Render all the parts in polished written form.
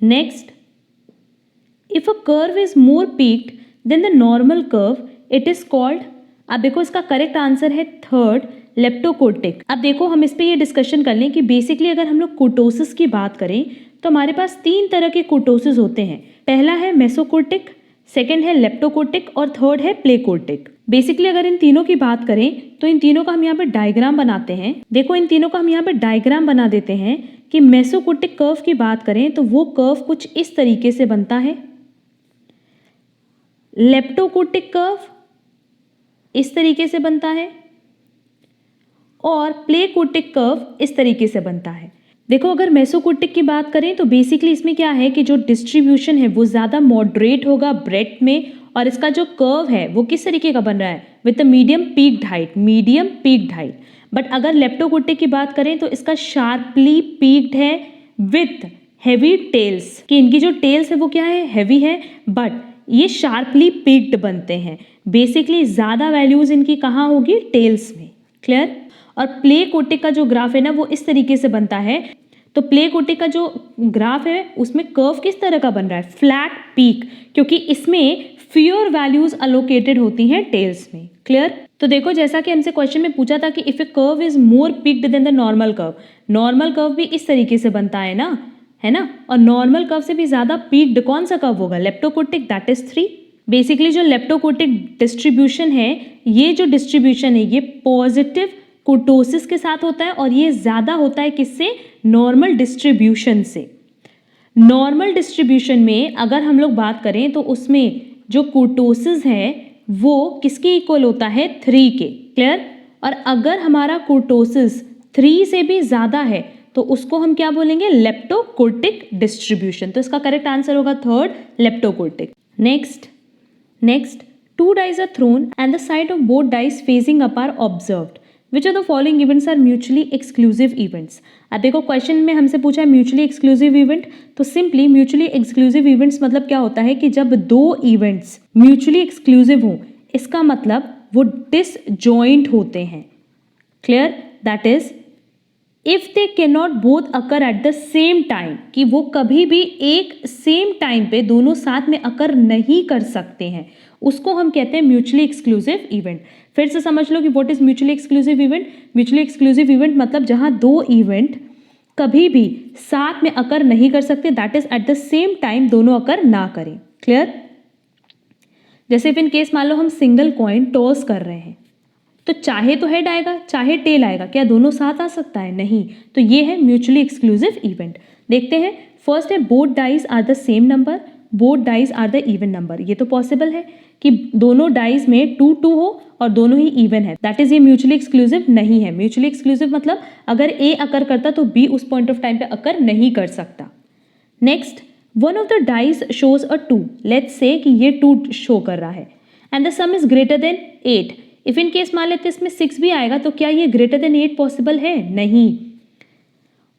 Next, if a curve is more peaked than the normal curve it is called, अब देखो इसका correct answer है third, leptokurtic. अब देखो हम इस पे ये डिस्कशन कर लें कि बेसिकली अगर हम लोग कोर्टोसिस की बात करें तो हमारे पास 3 तरह के कोर्टोसिस होते हैं। पहला है मेसोकोर्टिक, सेकंड है लेप्टोकोर्टिक और थर्ड है प्लेकोर्टिक। बेसिकली अगर इन तीनों की बात करें तो इन तीनों का हम यहाँ पे डायग्राम बनाते हैं। देखो इन तीनों का हम यहाँ पे डायग्राम बना देते हैं कि मेसोकोर्टिक कर्व की बात करें तो वो कर्व कुछ इस तरीके से बनता है, लेप्टोकोर्टिक कर्व इस तरीके से बनता है और प्लेकोर्टिक कर्व इस तरीके से बनता है। देखो अगर मेसोकोर्टिक की बात करें तो बेसिकली इसमें क्या है कि जो डिस्ट्रीब्यूशन है वो ज़्यादा मॉडरेट होगा ब्रेड्थ में, और इसका जो कर्व है वो किस तरीके का बन रहा है, with medium peaked height, medium peaked height. But अगर लेप्टोकोर्टिक की बात करें तो इसका शार्पली पीक्ड है विथ हैवी टेल्स, कि इनकी जो टेल्स है वो क्या है, हैवी है, बट ये शार्पली पीक्ड बनते हैं। बेसिकली ज़्यादा वैल्यूज इनकी कहाँ होगी, टेल्स में। क्लियर। और प्लेकोर्टिक का जो ग्राफ है ना वो इस तरीके से बनता है। तो प्लेकोर्टिक का जो ग्राफ है उसमें कर्व किस तरह का बन रहा है, फ्लैट पीक, क्योंकि इसमें फ्यूअर वैल्यूज अलोकेटेड होती हैं टेल्स में। क्लियर। तो देखो जैसा कि हमसे क्वेश्चन में पूछा था कि if a curve is more peaked than the normal curve, normal curve भी इस तरीके से बनता है ना, है ना, और नॉर्मल कर्व से भी ज्यादा पीक्ड कौन सा कर्व होगा, लेप्टोकोर्टिक, दैट इज 3। बेसिकली जो लेप्टोकोर्टिक डिस्ट्रीब्यूशन है, ये जो डिस्ट्रीब्यूशन है ये पॉजिटिव कोर्टोसिस के साथ होता है और ये ज्यादा होता है किससे, नॉर्मल डिस्ट्रीब्यूशन से। नॉर्मल डिस्ट्रीब्यूशन में अगर हम लोग बात करें तो उसमें जो कोर्टोसिस है वो किसके इक्वल होता है, 3 के। क्लियर। और अगर हमारा कोर्टोसिस 3 से भी ज्यादा है तो उसको हम क्या बोलेंगे, लेप्टोकोर्टिक डिस्ट्रीब्यूशन। तो इसका करेक्ट आंसर होगा third, leptokurtic. Next, 2 dice are thrown and the side of both dice facing up are observed. Which of the following events are mutually exclusive events? अब देखो क्वेश्चन में हमसे पूछा है म्यूचुअली एक्सक्लूसिव इवेंट, तो simply mutually exclusive events मतलब क्या होता है कि जब 2 इवेंट्स म्यूचुअली एक्सक्लूसिव हों, इसका मतलब वो डिसजॉइंट होते हैं। Clear. That is if they can not both occur at the same time, कि वो कभी भी एक सेम टाइम पे दोनों साथ में अकर नहीं कर सकते हैं, उसको हम कहते हैं म्यूचुअली एक्सक्लूसिव इवेंट। फिर से समझ लो कि what is mutually exclusive event. Mutually exclusive event मतलब जहां 2 इवेंट कभी भी साथ में अकर नहीं कर सकते, that is eight the same time दोनों अकर ना करें। क्लियर। जैसे इन केस मान लो हम सिंगल कॉइन टॉस कर रहे हैं, तो चाहे तो हेड आएगा चाहे टेल आएगा, क्या दोनों साथ आ सकता है, नहीं। तो ये है म्यूचुअली एक्सक्लूसिव इवेंट। देखते हैं, फर्स्ट है both dice are the same number, both dice are the even number. ये तो पॉसिबल है कि दोनों डाइज में 2 हो और दोनों ही इवन है, दैट इज ये म्यूचुअली एक्सक्लूसिव नहीं है। म्यूचुअली एक्सक्लूसिव मतलब अगर ए अकर करता तो बी उस पॉइंट ऑफ टाइम पे अकर नहीं कर सकता। Next, one of the dies shows a 2, let's say कि ये 2 शो कर रहा है, and the sum is greater than 8। If in case मान लेते इसमें 6 भी आएगा तो क्या ये ग्रेटर देन 8 पॉसिबल है, नहीं।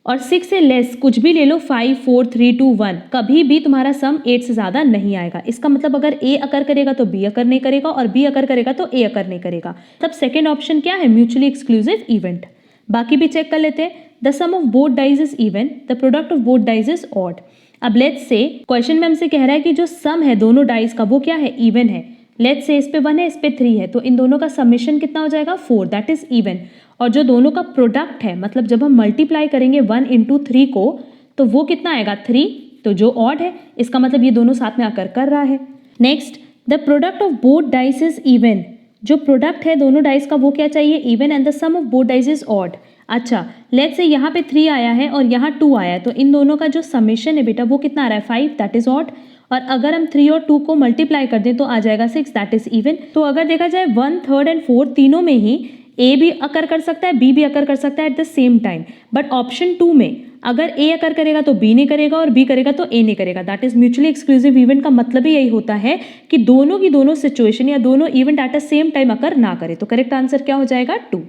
और 6 से लेस कुछ भी ले लो, 5, 4, 3, 2, 1, कभी भी तुम्हारा सम 8 से ज्यादा नहीं आएगा। इसका मतलब अगर ए अकर करेगा तो बी अकर नहीं करेगा और बी अकर करेगा तो ए अकर नहीं करेगा, तब सेकेंड ऑप्शन क्या है, म्यूचुअली एक्सक्लूसिव इवेंट। बाकी भी चेक कर लेते हैं। The sum of both dies is even, the product of both dies is odd. अब लेट्स से क्वेश्चन में हमसे कह रहा है कि जो सम है दोनों डाइज का वो क्या है, इवन है। लेट्स से इस पे 1 है इस पे 3 है, तो इन दोनों का समेशन कितना हो जाएगा, 4, दैट इज इवन। और जो दोनों का प्रोडक्ट है, मतलब जब हम मल्टीप्लाई करेंगे 1 into 3 को, तो वो कितना आएगा, 3, तो जो ऑड है इसका मतलब ये दोनों साथ में आकर कर रहा है। Next, the product of both dice is even, जो प्रोडक्ट है दोनों डाइस का वो क्या चाहिए, even, and the sum of both dice is odd. अच्छा, लेट्स से यहाँ पे 3 आया है और यहाँ 2 आया है, तो इन दोनों का जो समेशन है बेटा वो कितना आ रहा है, 5, दैट इज ऑड। और अगर हम 3 और 2 को मल्टीप्लाई कर दें तो आ जाएगा 6, दैट इज इवन। तो अगर देखा जाए 1, 3 एंड 4 तीनों में ही ए भी अकर कर सकता है, बी भी अकर कर सकता है eight the same time, but option 2 में अगर ए अकर करेगा तो बी नहीं करेगा और बी करेगा तो ए नहीं करेगा, that is mutually exclusive event का मतलब ही यही होता है कि दोनों की दोनों सिचुएशन या दोनों event at the same time occur ना करे। तो करेक्ट आंसर क्या हो जाएगा, 2।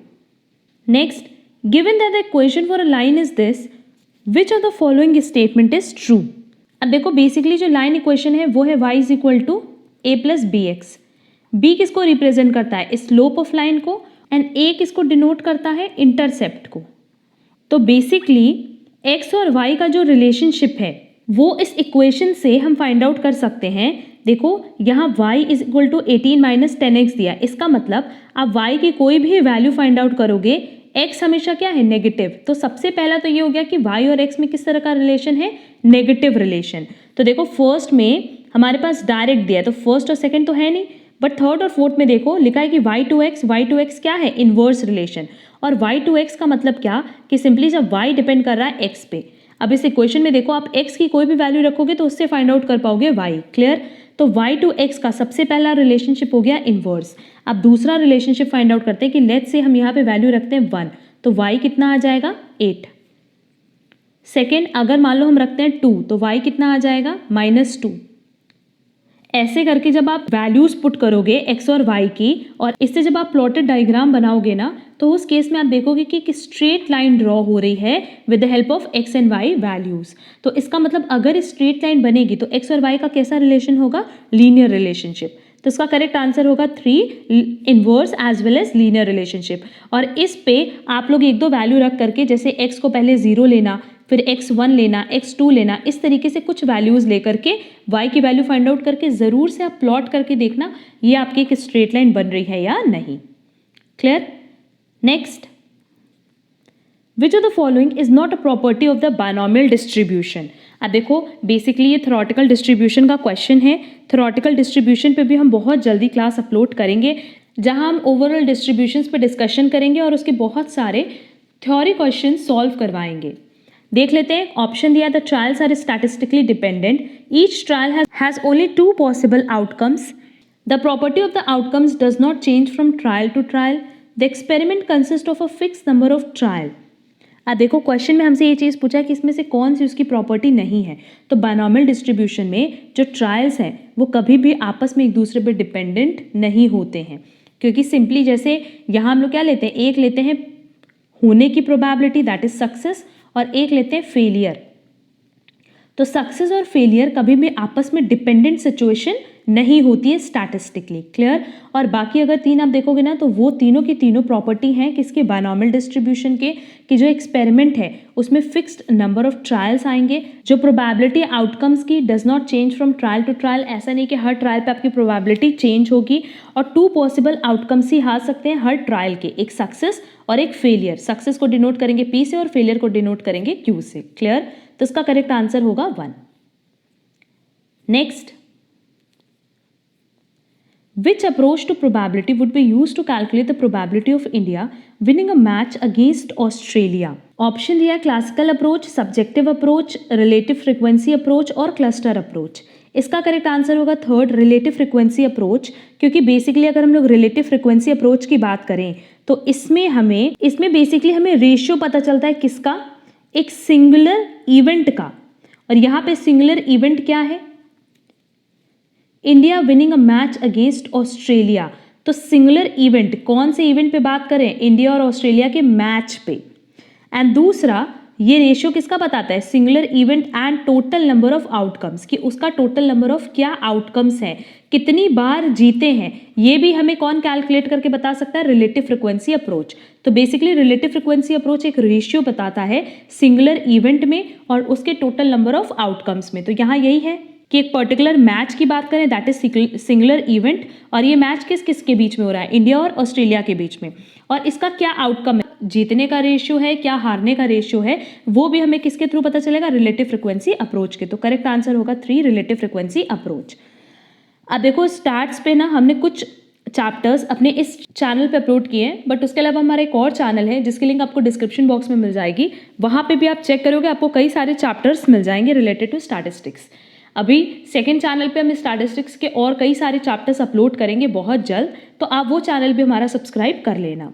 Next, given that the equation for a line is this, which of the following statement is true. अब देखो बेसिकली जो लाइन इक्वेशन है वो है y is equal to a plus b x. B किसको रिप्रेजेंट करता है, स्लोप ऑफ लाइन को, एंड ए किसको डिनोट करता है, इंटरसेप्ट को। तो बेसिकली x और y का जो रिलेशनशिप है वो इस इक्वेशन से हम फाइंड आउट कर सकते हैं। देखो यहाँ y is equal to 18 minus 10x दिया, इसका मतलब आप y की कोई भी वैल्यू फाइंड आउट करोगे, x हमेशा क्या है, नेगेटिव। तो सबसे पहला तो ये हो गया कि y और x में किस तरह का रिलेशन है, नेगेटिव रिलेशन। तो देखो फर्स्ट में हमारे पास डायरेक्ट दिया है, तो फर्स्ट और सेकंड तो है नहीं, बट थर्ड और फोर्थ में देखो लिखा है कि y टू x क्या है, इनवर्स रिलेशन। और y टू x का मतलब क्या कि सिंपली जब y डिपेंड कर रहा है x पे। अब इस इक्वेशन में देखो आप x की कोई भी वैल्यू रखोगे तो उससे फाइंड आउट कर पाओगे y, क्लियर। तो y टू x का सबसे पहला रिलेशनशिप हो गया इनवर्स। अब दूसरा रिलेशनशिप फाइंड आउट करते हैं कि लेट्स से हम यहाँ पे वैल्यू रखते हैं 1, तो y कितना आ जाएगा, 8। सेकेंड, अगर मान लो हम रखते हैं 2, तो y कितना आ जाएगा, -2। ऐसे करके जब आप वैल्यूज पुट करोगे x और y की, और इससे जब आप प्लॉटेड डायग्राम बनाओगे ना, तो उस केस में आप देखोगे कि एक स्ट्रेट लाइन ड्रॉ हो रही है with the help of x and y values. तो इसका मतलब अगर स्ट्रेट लाइन बनेगी तो x और y का कैसा रिलेशन होगा, लीनियर रिलेशनशिप। तो इसका करेक्ट आंसर होगा 3, inverse as well as linear relationship. और इस पे आप लोग एक दो वैल्यू रख करके, जैसे x को पहले 0 लेना, फिर x1 लेना, x2 लेना, इस तरीके से कुछ वैल्यूज लेकर के y की वैल्यू फाइंड आउट करके ज़रूर से आप प्लॉट करके देखना ये आपकी एक स्ट्रेट लाइन बन रही है या नहीं, clear. Next, which of the following is not a property of the binomial distribution. अब देखो बेसिकली ये थ्योरेटिकल डिस्ट्रीब्यूशन का क्वेश्चन है। थ्योरेटिकल डिस्ट्रीब्यूशन पे भी हम बहुत जल्दी क्लास अपलोड करेंगे, जहां हम ओवरऑल डिस्ट्रीब्यूशंस पे डिस्कशन करेंगे और उसके बहुत सारे थ्योरी क्वेश्चन सॉल्व करवाएंगे। देख लेते हैं, ऑप्शन दिया, the trials are statistically dependent, each trial has only 2 possible outcomes, the property of the outcomes does not change from trial to trial, the experiment consist of a fix number of trial. अब देखो question में हमसे ये चीज़ पूछा है कि इसमें से कौन सी उसकी प्रॉपर्टी नहीं है। तो बायनॉमियल डिस्ट्रीब्यूशन में जो ट्रायल्स हैं वो कभी भी आपस में एक दूसरे पर डिपेंडेंट नहीं होते हैं, क्योंकि सिंपली जैसे यहाँ हम लोग क्या लेते हैं, एक लेते हैं होने की प्रोबेबिलिटी दैट इज सक्सेस, और एक लेते हैं फेलियर। तो सक्सेस और फेलियर कभी भी आपस में डिपेंडेंट सिचुएशन नहीं होती है स्टैटिस्टिकली, क्लियर। और बाकी अगर 3 आप देखोगे ना, तो वो तीनों की तीनों प्रॉपर्टी हैं किसके, बायनॉमियल डिस्ट्रीब्यूशन के, कि जो एक्सपेरिमेंट है उसमें फिक्स्ड नंबर ऑफ ट्रायल्स आएंगे, जो प्रोबेबिलिटी आउटकम्स की does not change from trial to trial, ऐसा नहीं कि हर ट्रायल पे आपकी प्रोबेबिलिटी चेंज होगी, और 2 पॉसिबल आउटकम्स ही आ सकते हैं हर ट्रायल के, एक सक्सेस और एक फेलियर। सक्सेस को डिनोट करेंगे P से और फेलियर को डिनोट करेंगे Q से, क्लियर। तो इसका करेक्ट आंसर होगा 1। Next, which approach to probability would be used to calculate the probability of India winning a match against Australia? Option दिया, classical approach, subjective approach, relative frequency approach और cluster approach. इसका correct answer होगा 3rd, relative frequency approach, क्योंकि basically अगर हम लोग relative frequency approach की बात करें तो इसमें बेसिकली हमें रेशियो पता चलता है किसका, एक सिंगुलर इवेंट का। और यहाँ पे सिंगुलर इवेंट क्या है, India winning a match against Australia. तो सिंगुलर इवेंट, कौन से इवेंट पे बात करें, इंडिया और ऑस्ट्रेलिया के मैच पे। एंड दूसरा, ये रेशियो किसका बताता है, singular event and total number of outcomes, कि उसका टोटल नंबर ऑफ क्या आउटकम्स है, कितनी बार जीते हैं, ये भी हमें कौन कैलकुलेट करके बता सकता है, रिलेटिव फ्रीक्वेंसी अप्रोच। तो बेसिकली रिलेटिव फ्रीक्वेंसी अप्रोच एक रेशियो बताता है सिंगुलर इवेंट में और उसके टोटल नंबर ऑफ आउटकम्स में। तो यहाँ यही है कि एक पर्टिकुलर मैच की बात करें दैट इज सिंगुलर इवेंट, और ये मैच किस किस के बीच में हो रहा है, इंडिया और ऑस्ट्रेलिया के बीच में, और इसका क्या आउटकम है, जीतने का रेशियो है, क्या हारने का रेशियो है, वो भी हमें किसके थ्रू पता चलेगा, रिलेटिव फ्रीक्वेंसी अप्रोच के। तो करेक्ट आंसर होगा 3, रिलेटिव फ्रीक्वेंसी अप्रोच। अब देखो स्टार्ट्स पे ना हमने कुछ चैप्टर्स अपने इस चैनल पे अपलोड किए हैं, बट उसके अलावा हमारा एक और चैनल है जिसकी लिंक आपको डिस्क्रिप्शन बॉक्स में मिल जाएगी, वहाँ पे भी आप चेक करोगे आपको कई सारे चैप्टर्स मिल जाएंगे रिलेटेड टू स्टैटिस्टिक्स। अभी सेकंड चैनल पे हम स्टैटिस्टिक्स के और कई सारे चैप्टर्स अपलोड करेंगे बहुत जल्द, तो आप वो चैनल भी हमारा सब्सक्राइब कर लेना।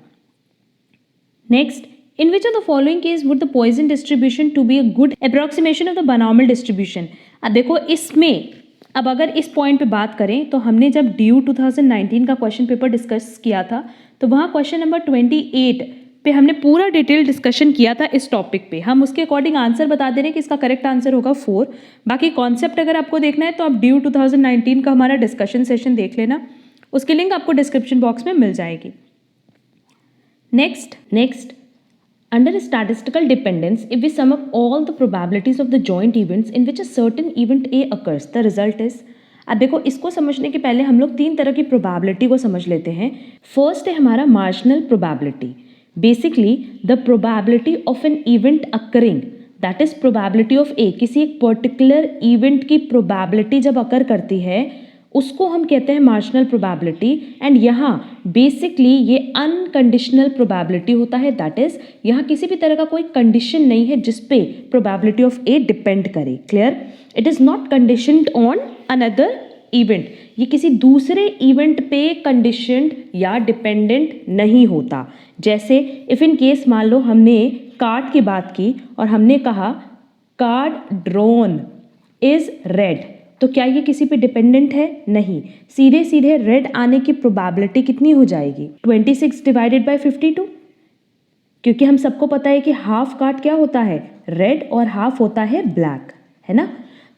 Next, in which of the following case would the Poisson distribution to be a good approximation of the binomial distribution. अब देखो इसमें, अब अगर इस पॉइंट पे बात करें तो हमने जब DU 2019 का क्वेश्चन पेपर डिस्कस किया था तो वहाँ क्वेश्चन नंबर 28 पे हमने पूरा डिटेल डिस्कशन किया था इस टॉपिक पे। हम उसके अकॉर्डिंग आंसर बता दे रहे हैं कि इसका करेक्ट आंसर होगा 4। बाकी कॉन्सेप्ट अगर आपको देखना है तो आप DU 2019 का हमारा डिस्कशन सेशन देख लेना, उसकी लिंक आपको डिस्क्रिप्शन बॉक्स में मिल जाएगी। Next, Under statistical dependence, if we sum up all the probabilities of the joint events in which a certain event A occurs, the result is। अब देखो, इसको समझने के पहले हम लोग तीन तरह की प्रोबेबिलिटी को समझ लेते हैं। फर्स्ट है हमारा marginal probability. Basically the probability of an event occurring, that is probability of A. किसी एक पर्टिकुलर इवेंट की प्रोबेबिलिटी जब अकर करती है उसको हम कहते हैं मार्जिनल प्रोबेबिलिटी। एंड यहाँ बेसिकली ये अनकंडीशनल प्रोबेबिलिटी होता है, दैट इज यहाँ किसी भी तरह का कोई कंडीशन नहीं है जिसपे प्रोबेबिलिटी ऑफ ए डिपेंड करे। Clear? It is not conditioned on another event. ये किसी दूसरे इवेंट पे कंडीशनड या डिपेंडेंट नहीं होता। जैसे इफ इन केस मान लो हमने कार्ड की बात की और हमने कहा कार्ड ड्रॉन इज रेड, तो क्या ये किसी पे डिपेंडेंट है? नहीं। सीधे सीधे रेड आने की प्रोबेबिलिटी कितनी हो जाएगी? 26 डिवाइडेड बाय 52, क्योंकि हम सबको पता है कि हाफ कार्ड क्या होता है? रेड, और हाफ होता है ब्लैक, है ना?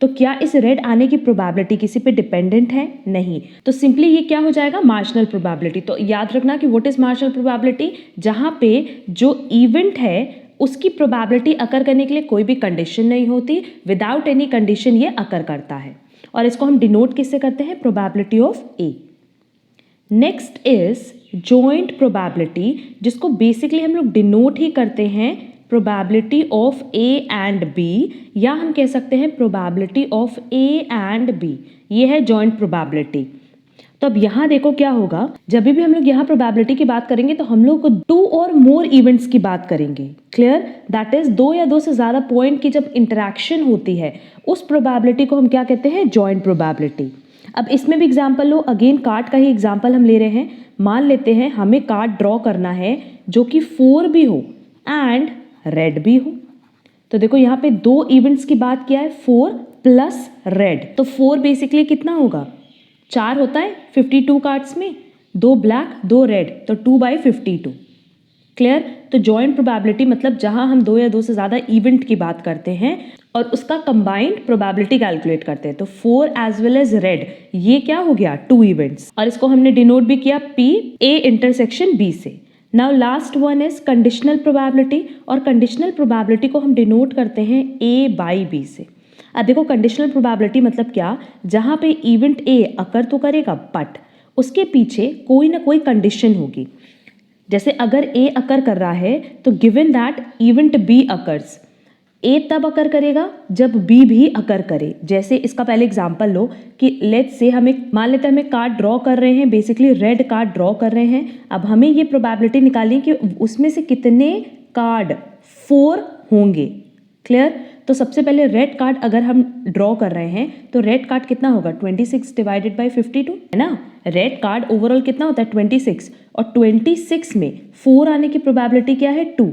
तो क्या इस रेड आने की प्रोबेबिलिटी किसी पे डिपेंडेंट है? नहीं। तो सिंपली ये क्या हो जाएगा? Marginal probability. तो याद रखना कि व्हाट इज मार्जिनल प्रोबेबिलिटी? जहाँ पे जो इवेंट है उसकी प्रोबेबिलिटी अकर करने के लिए कोई भी कंडीशन नहीं होती, विदाउट एनी कंडीशन ये अकर करता है। और इसको हम डिनोट किससे करते हैं? Probability of a. Next is joint probability, जिसको बेसिकली हम लोग डिनोट ही करते हैं probability of a and b, या हम कह सकते हैं probability of a and b. ये है जॉइंट प्रोबेबिलिटी। तो अब यहाँ देखो क्या होगा, जब भी हम लोग यहाँ प्रोबेबिलिटी की बात करेंगे तो हम लोग 2 और मोर इवेंट्स की बात करेंगे। क्लियर? दैट इज 2 या 2 से ज़्यादा पॉइंट की जब इंटरेक्शन होती है उस प्रोबेबिलिटी को हम क्या कहते हैं? Joint probability. अब इसमें भी एग्जाम्पल लो, अगेन कार्ड का ही एग्जाम्पल हम ले रहे हैं। मान लेते हैं हमें कार्ड ड्रॉ करना है जो कि 4 भी हो एंड रेड भी हो। तो देखो यहाँ पे 2 इवेंट्स की बात किया है, 4 प्लस रेड। तो 4 बेसिकली कितना होगा? 4 होता है 52 कार्ड्स में, 2 ब्लैक 2 रेड, तो 2/52। क्लियर? तो जॉइंट प्रोबेबिलिटी मतलब जहां हम 2 या 2 से ज़्यादा इवेंट की बात करते हैं और उसका कंबाइंड प्रोबेबिलिटी कैलकुलेट करते हैं। तो 4 एज वेल एज रेड, ये क्या हो गया? 2 इवेंट्स, और इसको हमने डिनोट भी किया P A इंटरसेक्शन B से। Now last one is conditional probability, और कंडीशनल प्रोबेबिलिटी को हम डिनोट करते हैं A/B से। अब देखो कंडीशनल प्रोबेबिलिटी मतलब क्या? जहाँ पे इवेंट A अकर तो करेगा बट उसके पीछे कोई ना कोई कंडीशन होगी। जैसे अगर A अकर कर रहा है तो given that event B occurs, A तब अकर करेगा जब B भी अकर करे। जैसे इसका पहले एग्जांपल लो कि लेट्स से हमें मान लेते हैं हमें कार्ड ड्रॉ कर रहे हैं, बेसिकली रेड कार्ड ड्रॉ कर रहे हैं। अब हमें ये प्रोबेबिलिटी निकालनी कि उसमें से कितने कार्ड 4 होंगे। क्लियर? तो सबसे पहले रेड कार्ड अगर हम ड्रॉ कर रहे हैं तो रेड कार्ड कितना होगा? 26 डिवाइडेड बाय 52, है ना? रेड कार्ड ओवरऑल कितना होता है? 26, और 26 में 4 आने की प्रोबेबिलिटी क्या है? 2।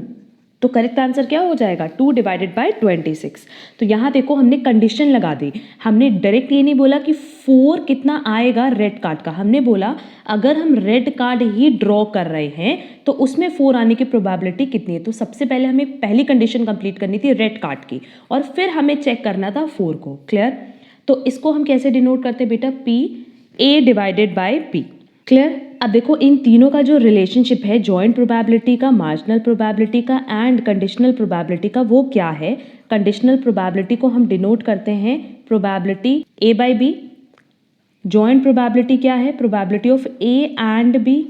तो करेक्ट आंसर क्या हो जाएगा? 2 डिवाइडेड बाय 26। तो यहाँ देखो हमने कंडीशन लगा दी। हमने डायरेक्ट ये नहीं बोला कि 4 कितना आएगा रेड कार्ड का, हमने बोला अगर हम रेड कार्ड ही ड्रॉ कर रहे हैं तो उसमें 4 आने की प्रोबेबिलिटी कितनी है। तो सबसे पहले हमें पहली कंडीशन कंप्लीट करनी थी रेड कार्ड की, और फिर हमें चेक करना था 4 को। क्लियर? तो इसको हम कैसे डिनोट करते हैं बेटा? P A divided by P। Clear? अब देखो इन तीनों का जो रिलेशनशिप है जॉइंट प्रोबेबिलिटी का, मार्जिनल प्रोबेबिलिटी का एंड कंडीशनल प्रोबेबिलिटी का, वो क्या है? कंडीशनल प्रोबेबिलिटी को हम डिनोट करते हैं प्रोबेबिलिटी A/B। जॉइंट प्रोबेबिलिटी क्या है? Probability of A and B।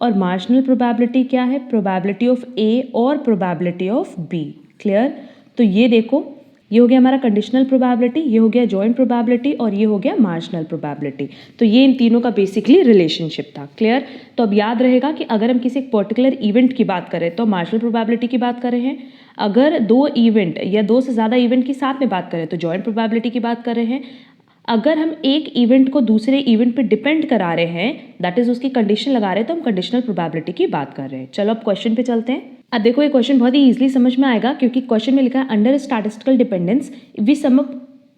और मार्जिनल प्रोबेबिलिटी क्या है? प्रोबेबिलिटी ऑफ A और प्रोबेबिलिटी ऑफ B। क्लियर? तो ये देखो ये हो गया हमारा कंडीशनल प्रोबेबिलिटी, ये हो गया जॉइंट प्रोबेबिलिटी, और ये हो गया मार्जिनल प्रोबेबिलिटी। तो ये इन तीनों का बेसिकली रिलेशनशिप था। क्लियर? तो अब याद रहेगा कि अगर हम किसी पर्टिकुलर इवेंट की बात करें तो मार्जिनल प्रोबेबिलिटी की बात कर रहे हैं, अगर 2 इवेंट या 2 से ज़्यादा इवेंट की साथ में बात करें तो जॉइंट प्रोबेबिलिटी की बात कर रहे हैं, अगर हम एक इवेंट को दूसरे इवेंट पे डिपेंड करा रहे हैं, दैट इज उसकी कंडीशन लगा रहे हैं, तो हम कंडीशनल प्रोबेबिलिटी की बात कर रहे हैं। चलो अब क्वेश्चन पे चलते हैं। अब देखो ये क्वेश्चन बहुत ही इजीली समझ में आएगा, क्योंकि क्वेश्चन में लिखा है under statistical dependence we sum up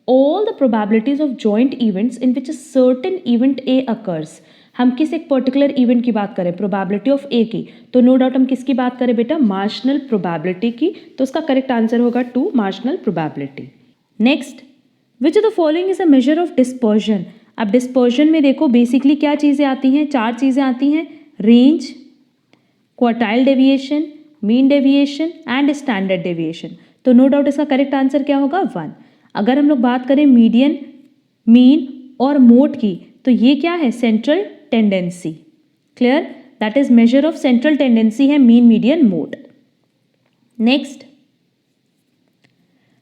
all the probabilities of joint events in which a certain event A occurs. हम किस एक पर्टिकुलर इवेंट की बात करें, प्रोबेबिलिटी ऑफ A की, तो नो डाउट हम किसकी बात करें बेटा? मार्जिनल प्रोबेबिलिटी की। तो उसका करेक्ट आंसर होगा 2, marginal probability. Next, which of the following is a measure of dispersion. अब डिस्पर्जन में देखो बेसिकली क्या चीज़ें आती हैं? 4 चीज़ें आती हैं, range, quartile deviation, mean deviation and standard deviation. तो नो डाउट इसका करेक्ट आंसर क्या होगा 1। अगर हम लोग बात करें मीडियन, मीन और मोड की, तो ये क्या है central tendency. Clear, that is measure of central tendency है mean, median, mode. Next,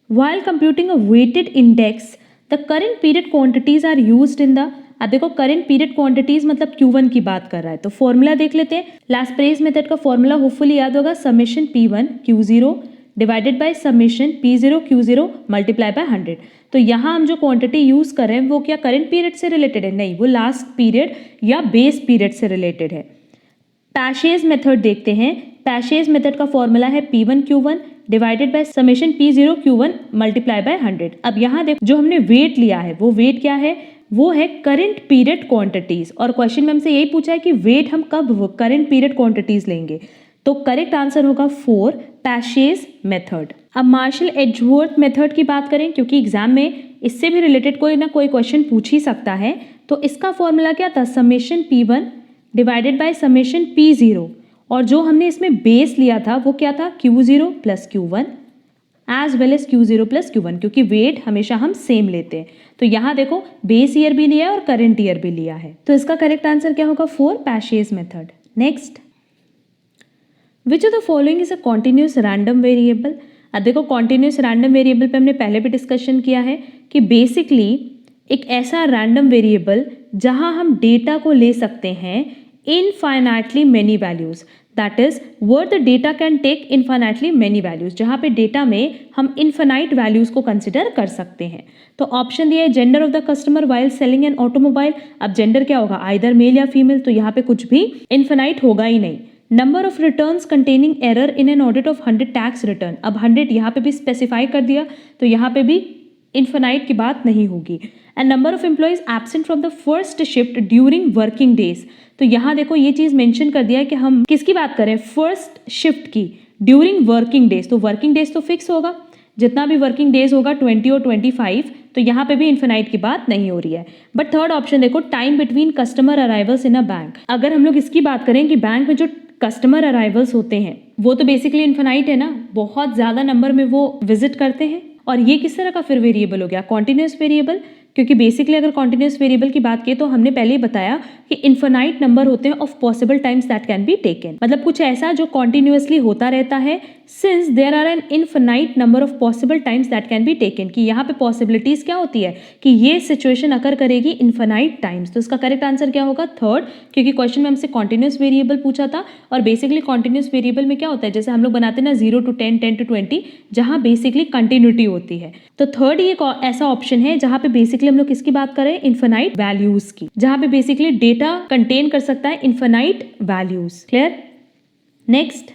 while computing a weighted index the current period quantities are used in the, अब देखो करंट पीरियड क्वांटिटीज मतलब Q1 की बात कर रहा है, तो फॉर्मूला देख लेते हैं। लास्प्रेस मेथड का फॉर्मूला होपफुली याद होगा, summation P1 Q0 divided by summation P0 Q0 multiply by 100। तो यहाँ हम जो क्वांटिटी यूज कर रहे हैं वो क्या करंट पीरियड से रिलेटेड है? नहीं, वो लास्ट पीरियड या बेस पीरियड से रिलेटेड है। पैशेज मेथड देखते हैं। पैशेज मेथड का फॉर्मूला है P1 Q1 divided by summation P0 Q1 multiply by 100। अब यहाँ देख जो हमने वेट लिया है वो वेट क्या है? वो है करंट पीरियड क्वांटिटीज, और क्वेश्चन में हमसे यही पूछा है कि वेट हम कब करंट पीरियड क्वांटिटीज लेंगे। तो करेक्ट आंसर होगा 4 पैशेज मेथड। अब मार्शल एडजवर्थ मेथड की बात करें, क्योंकि एग्जाम में इससे भी रिलेटेड कोई ना कोई क्वेश्चन पूछ ही सकता है। तो इसका फॉर्मूला क्या था? Summation P1 divided by summation P0, और जो हमने इसमें बेस लिया था वो क्या था? Q0 plus Q1 as well as Q0 plus Q1, क्योंकि वेट हमेशा हम सेम लेते हैं। तो यहाँ देखो बेस ईयर भी लिया है और करंट ईयर भी लिया है, तो इसका करेक्ट आंसर क्या होगा? 4 passages method. Next, which of the following is a continuous random variable. अब देखो कॉन्टिन्यूस रैंडम वेरिएबल पे हमने पहले भी डिस्कशन किया है कि बेसिकली एक ऐसा रैंडम वेरिएबल जहां हम डेटा को ले सकते हैं infinitely many values, that is word the data can take infinitely many values, जहां पे डेटा में हम इनफाइनाइट वैल्यूज को कंसिडर कर सकते हैं। तो ऑप्शन दिया है gender of the customer while selling an automobile. अब जेंडर क्या होगा? आइदर मेल या फीमेल, तो यहाँ पे कुछ भी इनफाइनाइट होगा ही नहीं। Number of returns containing error in an audit of 100 tax return. अब 100 यहाँ पे भी स्पेसिफाई कर दिया, तो यहाँ पे भी इनफाइनाइट की बात नहीं होगी। And number of employees absent from the first shift during working days. तो यहाँ देखो ये चीज मेंशन कर दिया है कि हम किसकी बात करें? फर्स्ट शिफ्ट की ड्यूरिंग वर्किंग डेज। तो वर्किंग डेज तो फिक्स होगा, जितना भी वर्किंग डेज होगा 20 और 25, तो यहाँ पे भी इन्फिनाइट की बात नहीं हो रही है। बट थर्ड ऑप्शन देखो, time between customer arrivals in a bank. अगर हम लोग इसकी बात करें कि बैंक में जो कस्टमर अराइवल्स होते हैं वो तो बेसिकली इन्फिनाइट है ना, बहुत ज़्यादा नंबर में वो विजिट करते हैं। और ये किस तरह का फिर वेरिएबल हो गया? कॉन्टिन्यूस वेरिएबल, क्योंकि बेसिकली अगर कॉन्टिन्यूस वेरिएबल की बात की तो हमने पहले ही बताया कि इन्फिनाइट नंबर होते हैं of possible times that can be taken, मतलब कुछ ऐसा जो कॉन्टिन्यूसली होता रहता है since there are an infinite number of possible times that can be taken, कि यहाँ पे पॉसिबिलिटीज क्या होती है कि ये सिचुएशन अकर करेगी इन्फिनाइट टाइम्स। तो इसका करेक्ट आंसर क्या होगा? थर्ड, क्योंकि क्वेश्चन में हमसे कॉन्टिन्यूस वेरिएबल पूछा था, और बेसिकली कॉन्टिन्यूस वेरिएबल में क्या होता है, जैसे हम लोग बनाते हैं ना 0 to 10, 10 to 20, जहाँ बेसिकली कंटिन्यूटी होती है। तो थर्ड ये ऐसा ऑप्शन है जहाँ पे बेसिकली हम लोग किसकी बात करें? इन्फिनाइट वैल्यूज की, जहाँ पे बेसिकली डेटा कंटेन कर सकता है infinite values. Clear? Next,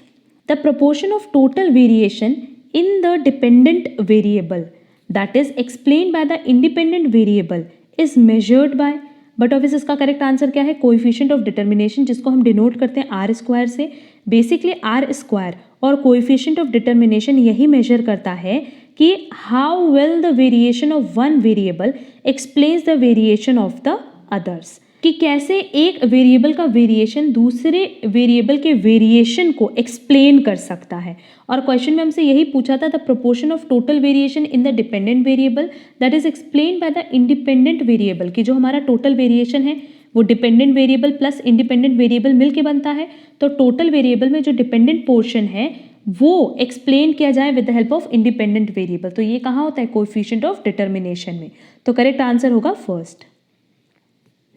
the proportion of total variation in the dependent variable that is explained by the independent variable is measured by, but obvious इसका करेक्ट आंसर क्या है? Coefficient of determination, जिसको हम denote करते हैं are square से। Basically are square और coefficient of determination यही मेजर करता है कि how well the variation of one variable explains the variation of the others, कि कैसे एक वेरिएबल का वेरिएशन दूसरे वेरिएबल के वेरिएशन को एक्सप्लेन कर सकता है। और क्वेश्चन में हमसे यही पूछा था, the proportion of total variation in the dependent variable that is explain by the independent variable, कि जो हमारा टोटल वेरिएशन है वो dependent variable plus independent variable मिलके बनता है। तो टोटल वेरिएबल में जो डिपेंडेंट पोर्शन है वो एक्सप्लेन किया जाए with the help of independent variable. तो ये कहाँ होता है? कोएफिशिएंट ऑफ डिटर्मिनेशन में। तो करेक्ट आंसर होगा first.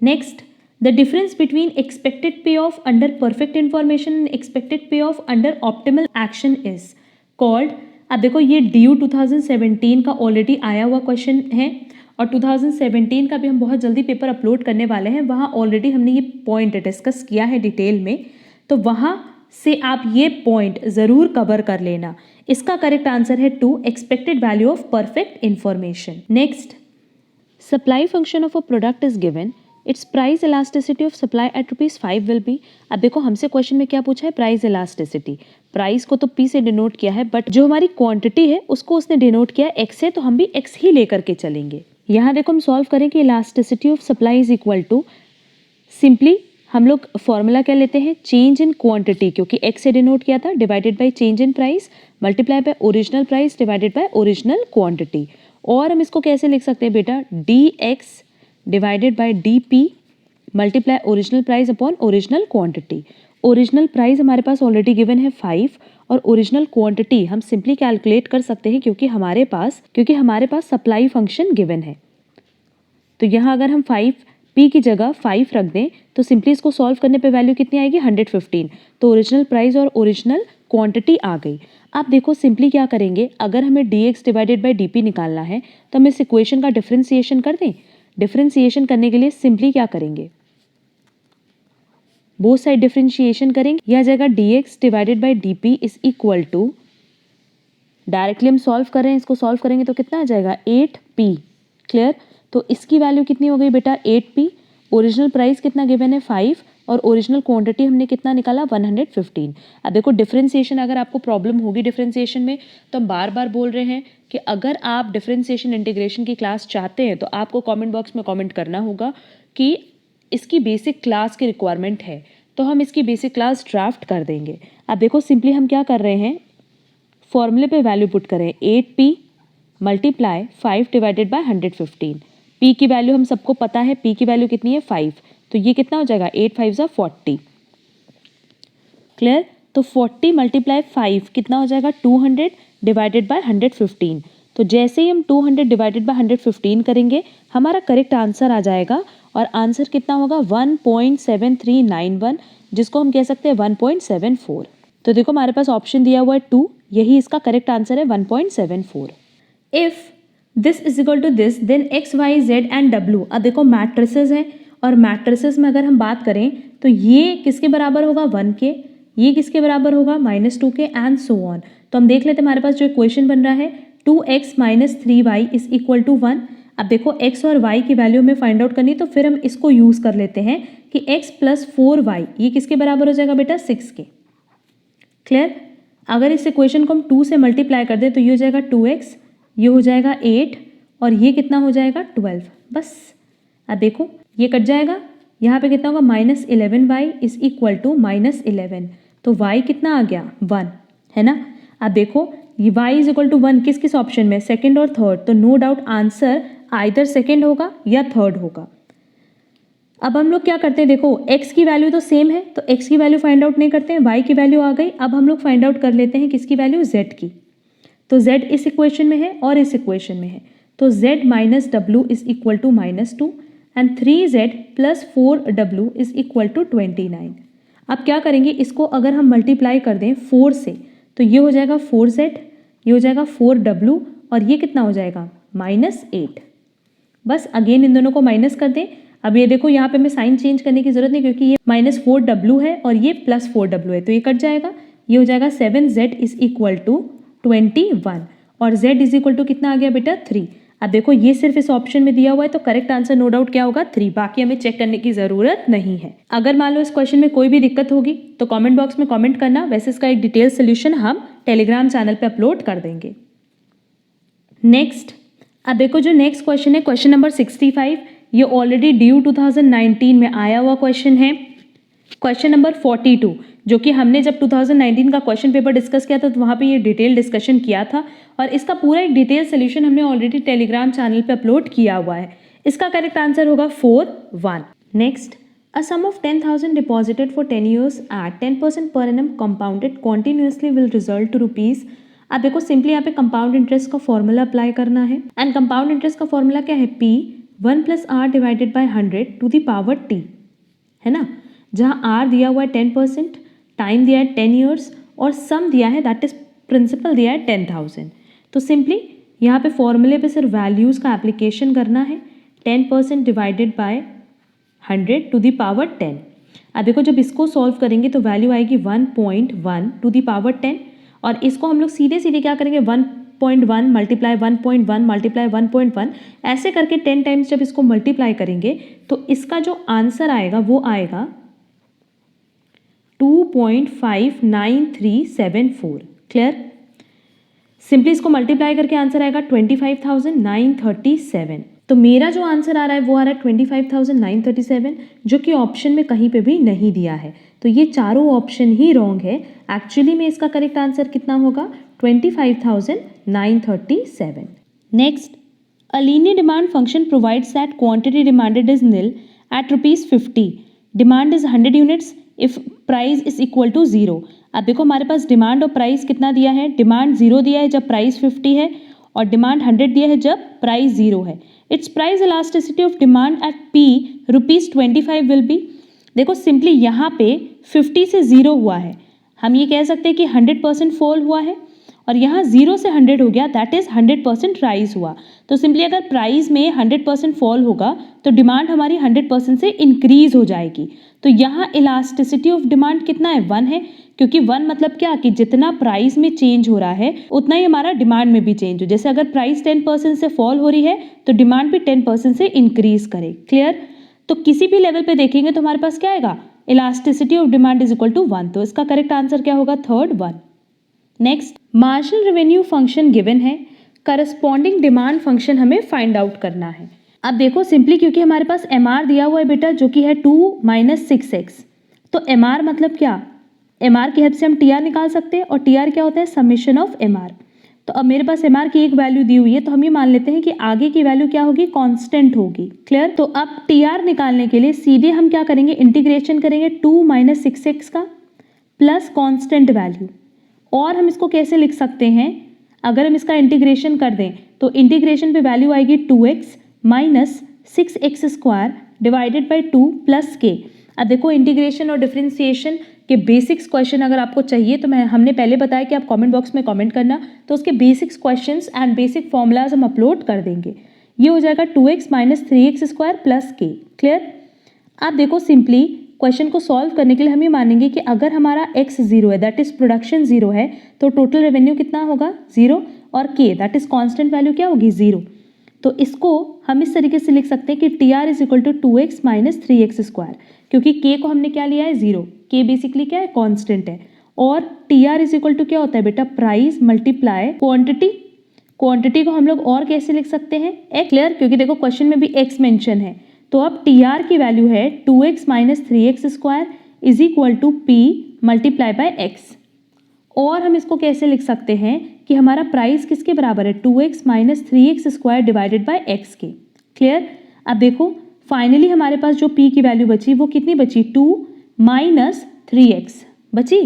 Next, the difference between expected payoff under perfect information and expected payoff under optimal action is called. अब देखो ये DU 2017 का ऑलरेडी आया हुआ क्वेश्चन है, और 2017 का भी हम बहुत जल्दी पेपर अपलोड करने वाले हैं, वहाँ ऑलरेडी हमने ये पॉइंट डिस्कस किया है डिटेल में, तो वहाँ से आप ये पॉइंट ज़रूर कवर कर लेना। इसका करेक्ट आंसर है 2, expected value of perfect information. Next, supply function of a product is given, its price elasticity of supply at ₹5 will be. अब देखो हमसे क्वेश्चन में क्या पूछा है? Price elasticity. प्राइस को तो P से डिनोट किया है, बट जो हमारी क्वांटिटी है उसको उसने डिनोट किया है X से, तो हम भी X ही लेकर के चलेंगे। यहाँ देखो हम सॉल्व करें कि elasticity of supply is equal to simply हम लोग फॉर्मूला क्या लेते हैं, चेंज इन क्वांटिटी, क्योंकि x से डिनोट किया था, divided by change in price multiply by original price divided by original quantity. और हम इसको कैसे लिख सकते हैं बेटा, dx divided by dp multiply original price upon original quantity. Original price हमारे पास ऑलरेडी गिवन है 5 और ओरिजिनल क्वांटिटी हम सिंपली कैलकुलेट कर सकते हैं क्योंकि हमारे पास सप्लाई फंक्शन गिवन है। तो यहाँ अगर हम 5p की जगह 5 रख दें तो सिंपली इसको सॉल्व करने पे वैल्यू कितनी आएगी, 115। तो ओरिजिनल प्राइस और ओरिजिनल क्वांटिटी आ गई। आप देखो सिंपली क्या करेंगे, अगर हमें dx डिवाइडेड बाय dp निकालना है तो हम इस इक्वेशन का डिफरेंशिएशन कर दें। डिफरेंशिएशन करने के लिए सिंपली क्या करेंगे, बोथ साइड डिफरेंशिएशन करेंगे। यह आ जाएगा dx divided by dp is equal to, directly हम सॉल्व कर रहे हैं, इसको सॉल्व करेंगे तो कितना आ जाएगा 8p। क्लियर। तो इसकी वैल्यू कितनी हो गई बेटा 8p। ओरिजिनल प्राइस कितना गिवन है 5 और ओरिजिनल क्वांटिटी हमने कितना निकाला 115। अब देखो डिफरेंशिएशन, अगर आपको प्रॉब्लम होगी डिफरेंशिएशन में तो हम बार बार बोल रहे हैं कि अगर आप डिफरेंशिएशन इंटीग्रेशन की क्लास चाहते हैं तो आपको कमेंट बॉक्स में कमेंट करना होगा कि इसकी बेसिक क्लास की रिक्वायरमेंट है, तो हम इसकी बेसिक क्लास ड्राफ्ट कर देंगे। अब देखो सिंपली हम क्या कर रहे हैं, फॉर्मूले पे वैल्यू पुट करें 8p multiply 5 divided by 115। p की वैल्यू हम सबको पता है, p की वैल्यू कितनी है 5, तो ये कितना हो जाएगा 8 5 ज़ा 40। क्लियर। तो 40 मल्टीप्लाई 5 कितना हो जाएगा 200 डिवाइडेड बाय 115। तो जैसे ही हम 200 डिवाइडेड बाय 115 करेंगे हमारा करेक्ट आंसर आ जाएगा और आंसर कितना होगा 1.7391, जिसको हम कह सकते हैं 1.74। तो देखो हमारे पास ऑप्शन दिया हुआ है 2, यही इसका करेक्ट आंसर है 1.74। If this is equal to this then x y z and डब्ल्यू। अब देखो मैट्रिसेस हैं और मैट्रिसेस में अगर हम बात करें तो ये किसके बराबर होगा 1 के, ये किसके बराबर होगा -2 के एंड सो ऑन। तो हम देख लेते हैं हमारे पास जो इक्वेशन बन रहा है 2x - 3y is equal to 1। अब देखो x और y की वैल्यू हमें फाइंड आउट करनी है तो फिर हम इसको यूज़ कर लेते हैं कि x + 4y ये किसके बराबर हो जाएगा बेटा 6 के। क्लियर। अगर इस इक्वेशन को हम 2 से मल्टीप्लाई कर दें तो ये हो जाएगा 2x, ये हो जाएगा 8 और ये कितना हो जाएगा 12। बस अब देखो ये कट जाएगा, यहाँ पे कितना होगा -11y इज इक्वल टू -11। तो y कितना आ गया 1, है ना। अब देखो ये y इज इक्वल टू 1 किस किस ऑप्शन में, सेकंड और थर्ड। तो no doubt answer either second होगा या थर्ड होगा। अब हम लोग क्या करते हैं, देखो x की वैल्यू तो सेम है तो x की वैल्यू फाइंड आउट नहीं करते हैं, y की वैल्यू आ गई। अब हम लोग फाइंड आउट कर लेते हैं किसकी वैल्यू, z की। तो z इस इक्वेशन में है और इस इक्वेशन में है, तो z - w is equal to -2 and 3z + 4w is equal to 29। अब क्या करेंगे, इसको अगर हम मल्टीप्लाई कर दें 4 से तो ये हो जाएगा 4z, ये हो जाएगा 4w और ये कितना हो जाएगा -8। बस अगेन इन दोनों को माइनस कर दें। अब ये देखो यहाँ पे हमें साइन चेंज करने की जरूरत नहीं क्योंकि ये -4w है और ये +4w है, तो ये कट जाएगा। ये हो जाएगा 7z इज इक्वल टू 21 और z इज इक्वल टू कितना आ गया बेटा 3। अब देखो ये सिर्फ इस ऑप्शन में दिया हुआ है तो करेक्ट आंसर नो डाउट क्या होगा 3, बाकी हमें चेक करने की जरूरत नहीं है। अगर मान लो इस क्वेश्चन में कोई भी दिक्कत होगी तो कमेंट बॉक्स में कमेंट करना, वैसे इसका एक डिटेल सोल्यूशन हम टेलीग्राम चैनल पे अपलोड कर देंगे। नेक्स्ट, अब देखो जो नेक्स्ट क्वेश्चन है क्वेश्चन नंबर 65, ये ऑलरेडी ड्यू 2019 में आया हुआ क्वेश्चन है। क्वेश्चन नंबर 42 जो कि हमने जब 2019 का क्वेश्चन पेपर डिस्कस किया था तो वहाँ पे ये डिटेल डिस्कशन किया था और इसका पूरा एक डिटेल सोल्यूशन हमने ऑलरेडी टेलीग्राम चैनल पे अपलोड किया हुआ है। इसका करेक्ट आंसर होगा 4-1। Next, a sum of 10,000 deposited for 10 years at 10% per annum compounded continuously will result to rupees। अब देखो सिंपली यहाँ पे कंपाउंड इंटरेस्ट का फॉर्मूला अप्लाई करना है एंड कंपाउंड इंटरेस्ट का फॉर्मूला क्या है, p 1 + r divided by 100 to the power t, है ना। जहाँ r दिया हुआ है 10%, टाइम दिया है 10 years और सम दिया है दैट इज प्रिंसिपल दिया है 10,000। तो सिंपली यहाँ पे फॉर्मूले पे सिर्फ वैल्यूज़ का एप्लीकेशन करना है, 10% divided by 100 to the power 10। अब देखो जब इसको सॉल्व करेंगे तो वैल्यू आएगी 1.1 टू द पावर 10 और इसको हम लोग सीधे सीधे क्या करेंगे 1.1 मल्टीप्लाई 1.1 मल्टीप्लाई 1.1 ऐसे करके 10 टाइम्स जब इसको मल्टीप्लाई करेंगे तो इसका जो आंसर आएगा वो आएगा 2.59374। क्लियर। सिंपली इसको मल्टीप्लाई करके आंसर आएगा 25,937 तो मेरा जो आंसर आ रहा है वो आ रहा है 25,937, जो कि ऑप्शन में कहीं पे भी नहीं दिया है। तो ये चारों ऑप्शन ही रॉन्ग है। एक्चुअली में इसका करेक्ट आंसर कितना होगा? 25,937। Next, a linear demand function provides that quantity demanded is nil at ₹50. Demand is 100 units if price is equal to 0. अब देखो हमारे पास डिमांड और प्राइस कितना दिया है? डिमांड 0 दिया है जब प्राइस 50 है, और डिमांड 100 दिया है जब प्राइस 0 है। It's price elasticity of demand eight P ₹25 will be. देखो सिंपली यहाँ पे 50 से 0 हुआ है, हम ये कह सकते हैं कि 100% फॉल हुआ है, और यहाँ 0 से 100 हो गया, दैट इज़ 100% राइज हुआ। तो सिंपली अगर प्राइस में 100% फॉल होगा तो डिमांड हमारी 100% से इंक्रीज हो जाएगी। तो यहाँ इलास्टिसिटी ऑफ डिमांड कितना है? 1 है, क्योंकि 1 मतलब क्या कि जितना प्राइस में चेंज हो रहा है उतना ही हमारा डिमांड में भी चेंज हो। जैसे अगर प्राइस 10% से फॉल हो रही है तो डिमांड भी 10% से इंक्रीज करे। क्लियर? तो किसी भी लेवल पे देखेंगे तो हमारे पास क्या आएगा? Elasticity of demand is equal to 1। तो इसका करेक्ट आंसर क्या होगा? Third 1। Next, marginal revenue function given है, करस्पॉन्डिंग डिमांड फंक्शन हमें फाइंड आउट करना है। अब देखो सिंपली क्योंकि हमारे पास MR दिया हुआ है बेटा, जो कि है 2 - 6x, तो MR मतलब क्या? MR की हेल्प से हम TR निकाल सकते हैं, और TR क्या होता है? Summation of MR। तो अब मेरे पास MR की एक वैल्यू दी हुई है, तो हम ये मान लेते हैं कि आगे की वैल्यू क्या होगी? कांस्टेंट होगी। क्लियर? तो अब TR निकालने के लिए सीधे हम क्या करेंगे? इंटीग्रेशन करेंगे 2 - 6x का प्लस कांस्टेंट वैल्यू। और हम इसको कैसे लिख सकते हैं? अगर हम इसका इंटीग्रेशन कर दें तो इंटीग्रेशन पे वैल्यू आएगी 2x minus 6x² divided by 2 plus k। अब देखो इंटीग्रेशन और डिफरेंशिएशन के बेसिक्स क्वेश्चन अगर आपको चाहिए तो हमने पहले बताया कि आप कमेंट बॉक्स में कमेंट करना, तो उसके basics questions and basic formulas हम अपलोड कर देंगे। ये हो जाएगा 2x minus 3x² plus k। Clear? अब देखो सिंपली क्वेश्चन को सॉल्व करने के लिए हम ये मानेंगे कि अगर हमारा x 0 है, दैट इज प्रोडक्शन 0 है, तो टोटल रेवेन्यू कितना होगा? 0, और k that is constant value क्या होगी? 0। तो इसको हम इस तरीके से लिख सकते हैं कि TR is equal to 2x minus 3x², क्योंकि k को हमने क्या लिया है? 0। k बेसिकली क्या है? कांस्टेंट है। और TR इज इक्वल टू क्या होता है बेटा? Price multiply quantity. क्वांटिटी को हम लोग और कैसे लिख सकते हैं? x। क्लियर? क्योंकि देखो क्वेश्चन में भी x मेंशन है, तो अब TR की वैल्यू है 2x minus 3x² is equal to P multiply by x। और हम इसको कैसे लिख सकते हैं कि हमारा प्राइस किसके बराबर है? 2x minus 3x² divided by x के। क्लियर? अब देखो फाइनली हमारे पास जो P की वैल्यू बची वो कितनी बची? 2 माइनस 3x बची।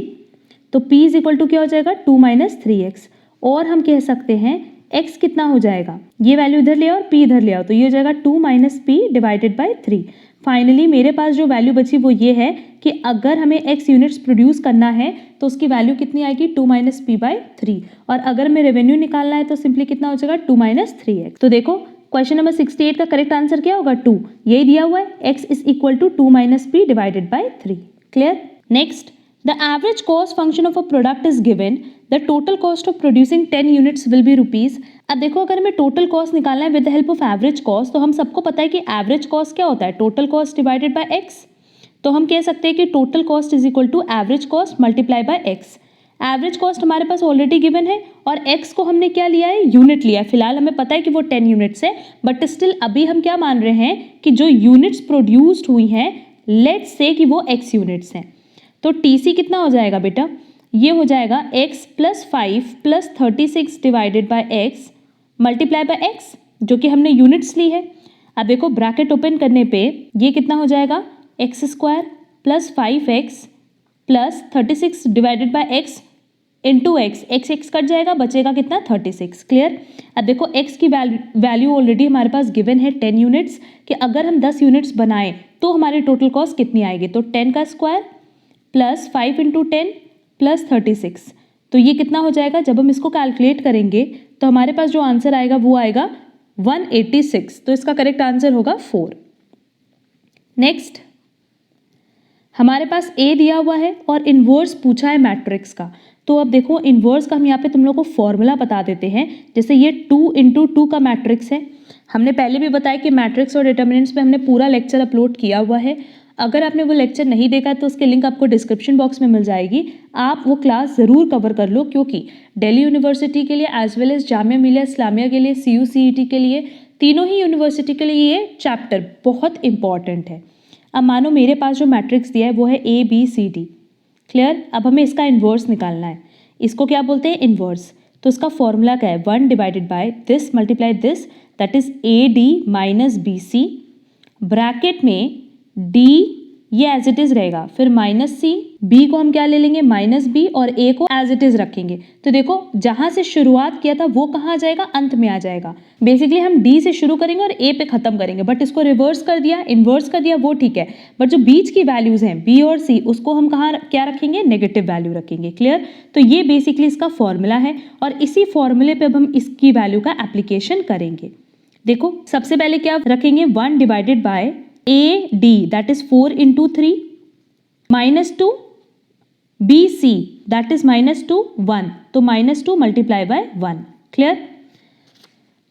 तो P इज इक्वल टू क्या हो जाएगा? 2 माइनस 3x। और हम कह सकते हैं x कितना हो जाएगा? ये वैल्यू इधर ले आओ और p इधर ले आओ, तो ये हो जाएगा 2 minus p divided by 3। Finally मेरे पास जो वैल्यू बची वो ये है कि अगर हमें x यूनिट्स प्रोड्यूस करना है तो उसकी वैल्यू कितनी आएगी? 2 माइनस p बाई 3। और अगर हमें रेवेन्यू निकालना है तो सिंपली कितना हो जाएगा? 2 माइनस 3x। तो देखो क्वेश्चन नंबर 68 का करेक्ट आंसर क्या होगा? 2। यही दिया हुआ है, x is equal to 2 minus p divided by 3। Clear? Next, the average cost function of a product is given, the total cost of producing 10 units will be rupees। अब देखो अगर हमें टोटल कॉस्ट निकालना है with the help of average cost, तो हम सबको पता है कि एवरेज कॉस्ट क्या होता है? Total cost divided by x। तो हम कह सकते हैं कि total cost is equal to average cost multiply by x। Average cost हमारे पास ऑलरेडी गिवन है, और x को हमने क्या लिया है? यूनिट लिया है। फिलहाल हमें पता है कि वो 10 यूनिट्स है, बट स्टिल अभी हम क्या मान रहे हैं कि जो यूनिट्स प्रोड्यूस्ड हुई हैं, लेट्स से कि वो x यूनिट्स हैं। तो TC कितना हो जाएगा बेटा? ये हो जाएगा x plus 5 plus 36 divided by x multiply by x, जो कि हमने यूनिट्स ली है। अब देखो ब्रैकेट ओपन करने पे ये कितना हो जाएगा? x² plus 5x plus 36 divided by x into x। x cut जाएगा, बचेगा कितना? 36। क्लियर? अब देखो x की वैल्यू ऑलरेडी हमारे पास गिवन है 10 यूनिट्स, कि अगर हम 10 यूनिट्स बनाएं तो हमारी टोटल कॉस्ट कितनी आएगी? तो 10 का स्क्वायर प्लस 5 इंटू 10 प्लस 36। तो ये कितना हो जाएगा? जब हम इसको कैलकुलेट करेंगे तो हमारे पास जो आंसर आएगा वो आएगा 186। तो इसका करेक्ट आंसर होगा 4। नेक्स्ट, हमारे पास A दिया हुआ है और इन्वर्स पूछा है मैट्रिक्स का। तो अब देखो इन्वर्स का हम यहाँ पे तुम लोग को फॉर्मूला बता देते हैं। जैसे ये 2 इंटू 2 का मैट्रिक्स है, हमने पहले भी बताया कि मैट्रिक्स और डिटर्मिनेंट्स पे हमने पूरा लेक्चर अपलोड किया हुआ है। अगर आपने वो लेक्चर नहीं देखा तो उसके लिंक आपको डिस्क्रिप्शन बॉक्स में मिल जाएगी, आप वो क्लास ज़रूर कवर कर लो, क्योंकि दिल्ली यूनिवर्सिटी के लिए as well as Jamia Millia Islamia के लिए CU CET के लिए तीनों ही यूनिवर्सिटी के लिए ये चैप्टर बहुत इंपॉर्टेंट है। अब मानो मेरे पास जो मैट्रिक्स दिया है वो है a b c d, clear. अब हमें इसका इन्वर्स निकालना है, इसको क्या बोलते हैं, इन्वर्स। तो इसका फॉर्मूला क्या है, 1 divided by this multiply this, that is a d minus b c, bracket में डी ये एज इट इज रहेगा, फिर माइनस सी, बी को हम क्या ले लेंगे माइनस बी, और ए को एज इट इज रखेंगे। तो देखो जहां से शुरुआत किया था वो कहाँ आ जाएगा, अंत में आ जाएगा। बेसिकली हम डी से शुरू करेंगे और ए पे खत्म करेंगे, बट इसको रिवर्स कर दिया, इन्वर्स कर दिया, वो ठीक है। बट जो बीच की वैल्यूज हैं बी और सी, उसको हम कहाँ क्या रखेंगे, नेगेटिव वैल्यू रखेंगे, क्लियर। तो ये बेसिकली इसका फॉर्मूला है, और इसी फॉर्मूले पे अब हम इसकी वैल्यू का एप्लीकेशन करेंगे। देखो सबसे पहले क्या रखेंगे, 1 divided by a d that is 4 into 3 minus 2 b c that is minus 2 1, तो minus 2 multiply by 1, clear.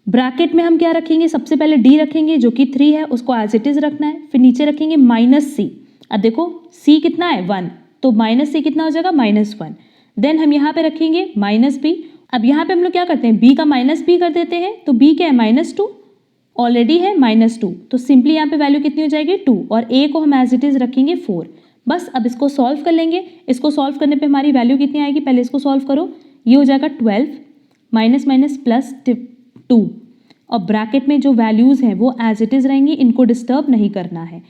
Bracket में हम क्या रखेंगे, सबसे पहले डी रखेंगे जो कि 3 है, उसको एज इट इज रखना है, फिर नीचे रखेंगे माइनस सी। अब देखो सी कितना है 1, तो माइनस सी कितना हो जाएगा -1। देन हम यहाँ पे रखेंगे माइनस बी। अब यहाँ पे हम लोग क्या करते हैं, बी का माइनस बी कर देते हैं, तो बी क्या है -2, ऑलरेडी है -2, तो सिंपली यहाँ पे वैल्यू कितनी हो जाएगी 2, और ए को हम एज इट इज रखेंगे 4। बस अब इसको सॉल्व कर लेंगे। इसको सॉल्व करने पे हमारी वैल्यू कितनी आएगी, पहले इसको सॉल्व करो, ये हो जाएगा 12 माइनस माइनस प्लस 2, और ब्रैकेट में जो वैल्यूज़ हैं वो एज इट इज़ रहेंगी, इनको डिस्टर्ब नहीं करना है।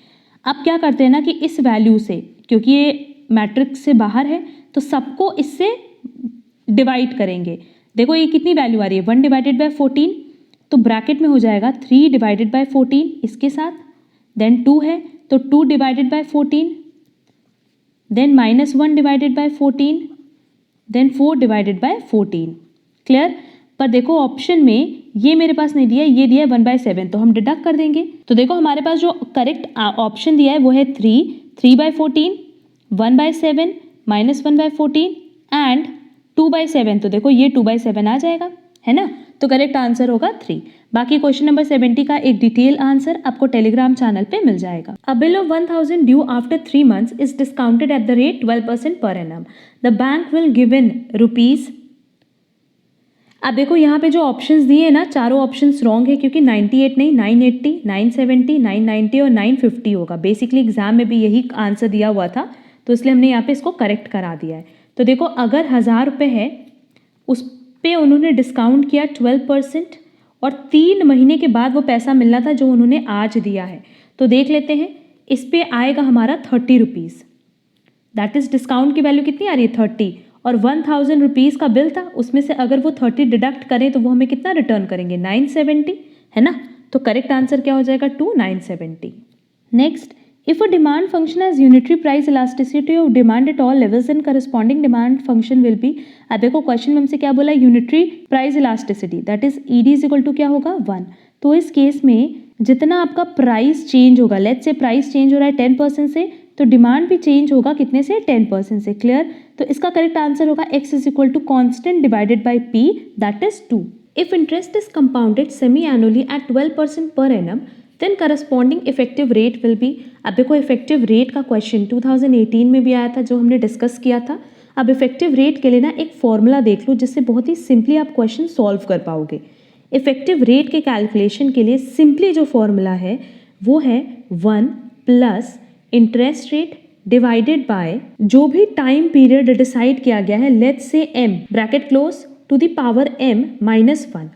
अब क्या करते हैं ना कि इस वैल्यू से, क्योंकि ये मैट्रिक्स से बाहर है, तो सबको इससे डिवाइड करेंगे। देखो ये कितनी वैल्यू आ रही है, 1 डिवाइडेड बाय 14, तो ब्रैकेट में हो जाएगा 3 डिवाइडेड बाय 14 इसके साथ, देन 2 है तो 2 divided by 14, then -1 divided by 14, then 4 divided by 14, clear. पर देखो ऑप्शन में ये मेरे पास नहीं दिया है, ये दिया है 1/7, तो हम डिडक्ट कर देंगे। तो देखो हमारे पास जो करेक्ट ऑप्शन दिया है वो है 3/14, 1/7, -1/14 एंड 2/7। तो देखो ये 2/7 आ जाएगा, है ना। तो करेक्ट आंसर होगा 3। बाकी क्वेश्चन नंबर 70 का एक डिटेल आंसर आपको टेलीग्राम चैनल पे मिल जाएगा। अ bill of 1000 due after 3 months is discounted at the rate 12% per annum. The bank will given rupees. अब देखो यहाँ पे जो ऑप्शंस दिए हैं ना, चारों ऑप्शंस रॉन्ग है, क्योंकि 98 नहीं, 980, 970, 990 और 950 होगा। बेसिकली एग्जाम में भी यही आंसर दिया हुआ था, तो इसलिए हमने यहाँ पे इसको करेक्ट करा दिया है। तो देखो अगर 1000 रुपये है, उस पे उन्होंने डिस्काउंट किया 12%, और 3 महीने के बाद वो पैसा मिलना था जो उन्होंने आज दिया है। तो देख लेते हैं, इस पे आएगा हमारा 30 रुपीज़, दैट इज़ डिस्काउंट की वैल्यू कितनी आ रही है 30, और 1000 रुपीज़ का बिल था, उसमें से अगर वो 30 डिडक्ट करें तो वो हमें कितना रिटर्न करेंगे, 970, है ना। तो करेक्ट आंसर क्या हो जाएगा 2, 970। Next, if a demand function has unitary price elasticity of demand at all levels then corresponding demand function will be। अब देखो क्वेश्चन में हमसे क्या बोला, unitary price elasticity, that is ED is equal to क्या होगा 1। तो इस केस में जितना आपका प्राइस चेंज होगा, लेट्स से प्राइस चेंज हो रहा है 10% से, तो डिमांड भी चेंज होगा कितने से, 10% से, क्लियर। तो इसका करेक्ट आंसर होगा x is equal to constant divided by p, that is 2। If interest is compounded semi annually at 12% per annum then corresponding effective rate will be. अब देखो इफेक्टिव रेट का क्वेश्चन 2018 में भी आया था, जो हमने डिस्कस किया था। अब इफेक्टिव रेट के लिए ना एक फॉर्मूला देख लो, जिससे बहुत ही सिंपली आप क्वेश्चन सॉल्व कर पाओगे। इफेक्टिव रेट के कैलकुलेशन के लिए सिंपली जो फॉर्मूला है वो है 1 plus interest rate divided by जो भी टाइम पीरियड डिसाइड किया गया है, let's say m bracket close to the power m -1।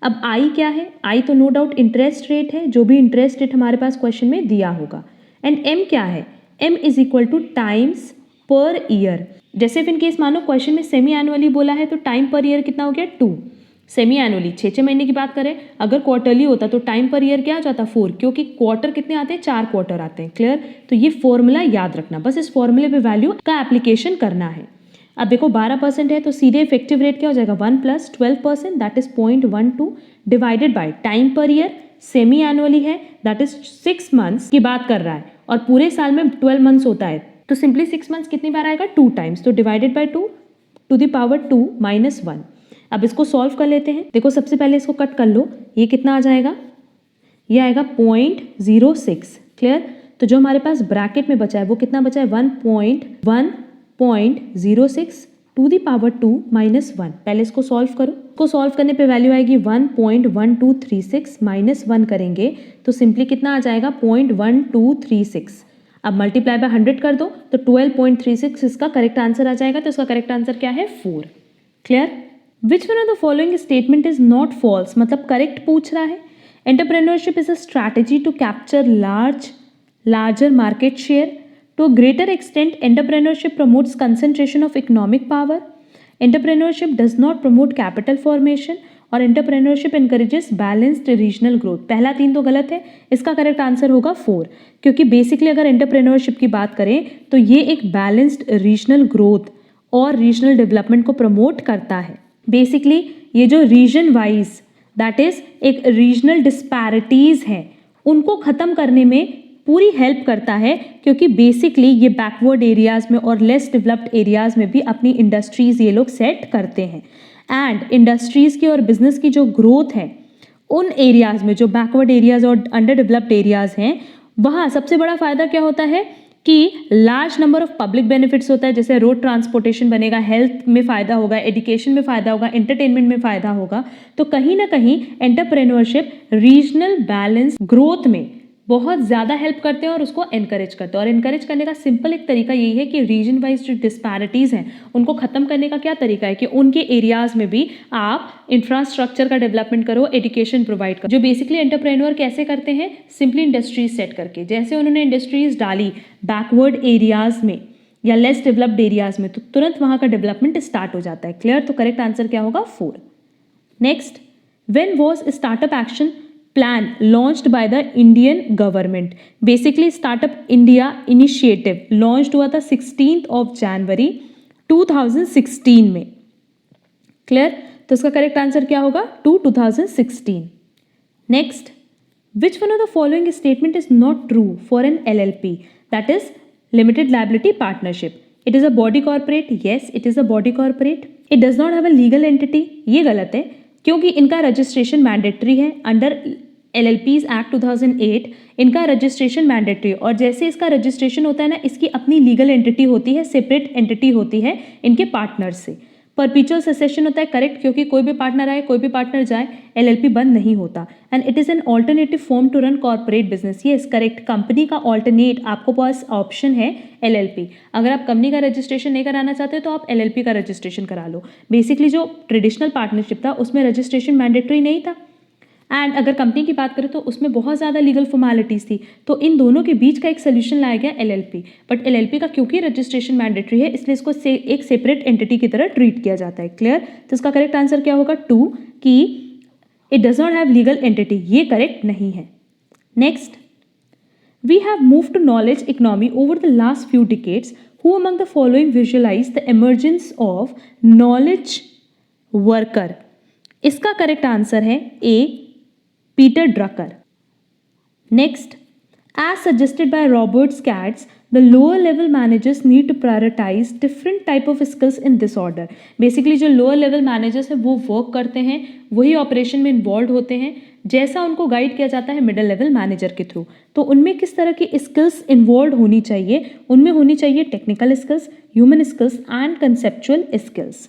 अब आई क्या है, आई तो नो डाउट इंटरेस्ट रेट है, जो भी इंटरेस्ट रेट हमारे पास क्वेश्चन में दिया होगा। एंड एम क्या है, m is equal to times per year. जैसे इन केस मानो क्वेश्चन में सेमी एनुअली बोला है, तो टाइम पर ईयर कितना हो गया 2। सेमी एनुअली 6 महीने की बात करें, अगर क्वार्टरली होता तो टाइम पर ईयर क्या हो जाता 4, क्योंकि क्वार्टर कितने आते हैं, 4 क्वार्टर आते हैं, क्लियर। तो ये फॉर्मूला याद रखना, बस इस फॉर्मूले पे वैल्यू का एप्लीकेशन करना है। अब देखो 12% है, तो सीधे इफेक्टिव रेट क्या हो जाएगा 1 plus 12%, that is 0.12 divided by time per year, semi annually है, दैट इज 6 मंथ्स की बात कर रहा है, और पूरे साल में 12 मंथ्स होता है, तो सिंपली 6 मंथ्स कितनी बार आएगा 2 टाइम्स, तो divided by 2 to the power 2 -1। अब इसको सॉल्व कर लेते हैं। देखो सबसे पहले इसको कट कर लो, ये कितना आ जाएगा, ये आएगा 0.06, क्लियर। तो जो हमारे पास ब्रैकेट में बचा है वो कितना बचा है 1.06 टू द पावर 2 -1। पहले इसको सॉल्व करो, को सॉल्व करने पे वैल्यू आएगी 1.1236 माइनस 1 करेंगे तो सिंपली कितना आ जाएगा 0.1236। अब मल्टीप्लाई बाय 100 कर दो तो 12.36 इसका करेक्ट आंसर आ जाएगा। तो इसका करेक्ट आंसर क्या है 4। Clear? Which one of the following statement is not false, मतलब करेक्ट पूछ रहा है। Entrepreneurship is a strategy to capture larger market share. To a greater extent, entrepreneurship promotes concentration of economic power. Entrepreneurship does not promote capital formation. और entrepreneurship encourages balanced regional growth. पहला 3 तो गलत है, इसका correct answer होगा 4, क्योंकि basically अगर entrepreneurship की बात करें तो ये एक बैलेंस्ड रीजनल ग्रोथ और रीजनल डेवलपमेंट को प्रमोट करता है। बेसिकली ये जो रीजन वाइज दैट इज एक रीजनल डिस्पैरिटीज हैं उनको ख़त्म करने में पूरी हेल्प करता है, क्योंकि बेसिकली ये बैकवर्ड एरियाज़ में और लेस डेवलप्ड एरियाज़ में भी अपनी इंडस्ट्रीज़ ये लोग सेट करते हैं। एंड इंडस्ट्रीज़ की और बिजनेस की जो ग्रोथ है उन एरियाज़ में जो बैकवर्ड एरियाज़ और अंडर डेवलप्ड एरियाज़ हैं वहाँ सबसे बड़ा फ़ायदा क्या होता है कि large number of public benefits होता है, जैसे रोड ट्रांसपोर्टेशन बनेगा, हेल्थ में फ़ायदा होगा, एजुकेशन में फ़ायदा होगा, एंटरटेनमेंट में फ़ायदा होगा। तो कहीं ना कहीं एंटरप्रेन्योरशिप रीजनल बैलेंस ग्रोथ में बहुत ज़्यादा हेल्प करते हैं और उसको एनकरेज करते हैं। और एनकरेज करने का सिंपल एक तरीका यही है कि रीजन वाइज जो डिस्पैरिटीज़ हैं उनको ख़त्म करने का क्या तरीका है कि उनके एरियाज़ में भी आप इंफ्रास्ट्रक्चर का डेवलपमेंट करो, एजुकेशन प्रोवाइड करो। जो बेसिकली एंटरप्रेन्योर कैसे करते हैं, सिंपली इंडस्ट्रीज सेट करके। जैसे उन्होंने इंडस्ट्रीज डाली बैकवर्ड एरियाज़ में या लेस डेवलप्ड एरियाज़ में तो तुरंत वहाँ का डेवलपमेंट स्टार्ट हो जाता है। क्लियर? तो करेक्ट आंसर क्या होगा 4। Next, when was startup action plan launched by the Indian government. Basically startup India initiative launch हुआ था 16 जनवरी 2016 में। क्लियर? तो इसका करेक्ट आंसर क्या होगा 2016। Next, which one of the following statement is not true for an LLP, that is limited liability partnership. It is a body corporate, yes it is a body corporate. It does not have a legal entity, ये गलत है क्योंकि इनका registration mandatory है under LLPs act 2008। इनका registration mandatory, और जैसे इसका रजिस्ट्रेशन होता है ना, इसकी अपनी लीगल एंटिटी होती है, सेपरेट एंटिटी होती है इनके पार्टनर्स से। परपीचुअल सेसेशन होता है, करेक्ट, क्योंकि कोई भी पार्टनर आए कोई भी पार्टनर जाए LLP बंद नहीं होता। And it is an alternative form to run corporate business, ये करेक्ट, कंपनी का ऑल्टरनेट आपको पास ऑप्शन है LLP। अगर आप कंपनी का रजिस्ट्रेशन नहीं कराना चाहते तो आप LLP का रजिस्ट्रेशन करा लो। बेसिकली जो ट्रेडिशनल पार्टनरशिप था उसमें रजिस्ट्रेशन मैंडेटरी नहीं था, एंड अगर कंपनी की बात करें तो उसमें बहुत ज़्यादा लीगल फॉर्मेलिटीज़ थी। तो इन दोनों के बीच का एक सोल्यूशन लाया गया LLP। बट LLP का क्योंकि रजिस्ट्रेशन मैंडेटरी है इसलिए इसको एक सेपरेट एंटिटी की तरह ट्रीट किया जाता है। क्लियर? तो इसका करेक्ट आंसर क्या होगा 2, कि it does not have legal entity, ये करेक्ट नहीं है। Next, we have move to knowledge economy over the last few decades, who among the following visualize the emergence of knowledge worker. इसका correct answer है A, Peter Drucker. Next, as suggested by Robert Katz, the lower level managers need to prioritize different type of skills in this order. Basically जो lower level managers हैं वो work करते हैं, वही operation में involved होते हैं जैसा उनको गाइड किया जाता है मिडिल लेवल मैनेजर के थ्रू। तो उनमें किस तरह की स्किल्स इन्वॉल्व होनी चाहिए, उनमें होनी चाहिए technical skills, human skills and conceptual skills.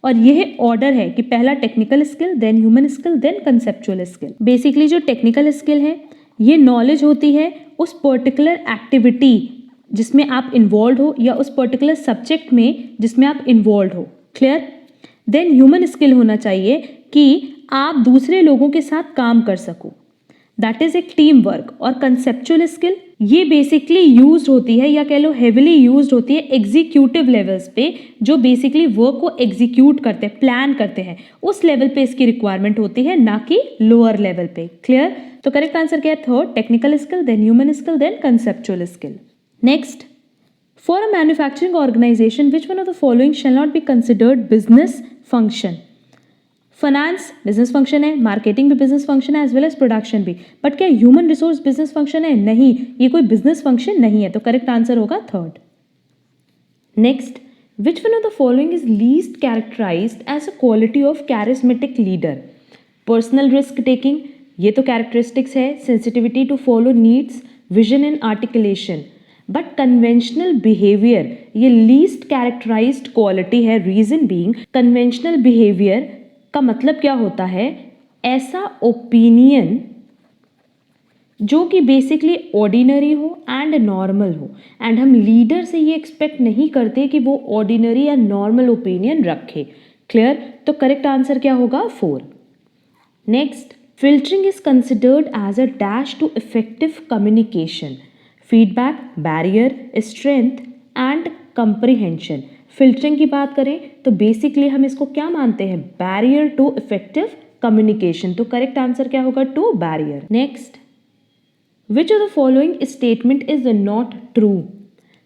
और यह ऑर्डर है कि पहला technical skill, then human skill, then conceptual skill. Basically जो टेक्निकल स्किल है ये नॉलेज होती है उस पर्टिकुलर एक्टिविटी जिसमें आप इन्वॉल्व हो या उस पर्टिकुलर सब्जेक्ट में जिसमें आप इन्वॉल्व हो। क्लियर? देन ह्यूमन स्किल होना चाहिए कि आप दूसरे लोगों के साथ काम कर सको, दैट इज एक टीम वर्क। और कंसेप्चुअल स्किल ये बेसिकली यूज होती है या कह लो हेविली यूज होती है एग्जीक्यूटिव लेवल्स पे, जो बेसिकली वर्क को एग्जीक्यूट करते हैं, प्लान करते हैं, उस लेवल पे इसकी रिक्वायरमेंट होती है, ना कि लोअर लेवल पे। क्लियर? तो करेक्ट आंसर क्या है 3, technical skill, then human skill, then conceptual skill. Next, for a manufacturing organization which one of the following shall not be considered business function. Finance business function है, marketing भी business function है, as well as production भी। But क्या human resource business function है? नहीं, ये कोई business function नहीं है। तो करेक्ट आंसर होगा 3rd। Next, which one of the following is least characterised as a quality of charismatic leader. Personal risk taking, ये तो कैरेक्टरिस्टिक्स है, sensitivity to follow needs, vision and articulation. But conventional behaviour ये least characterised quality है। Reason being conventional behaviour का मतलब क्या होता है, ऐसा ओपिनियन जो कि बेसिकली ऑर्डिनरी हो एंड नॉर्मल हो, एंड हम लीडर से ये एक्सपेक्ट नहीं करते कि वो ऑर्डिनरी या नॉर्मल ओपिनियन रखे। क्लियर? तो करेक्ट आंसर क्या होगा? 4। Next, filtering is considered as a dash to effective communication, feedback, barrier, strength and comprehension। filtering की बात करें तो बेसिकली हम इसको क्या मानते हैं? Barrier to effective communication. तो करेक्ट आंसर क्या होगा? Two barrier. Next, which of the following statement is not true?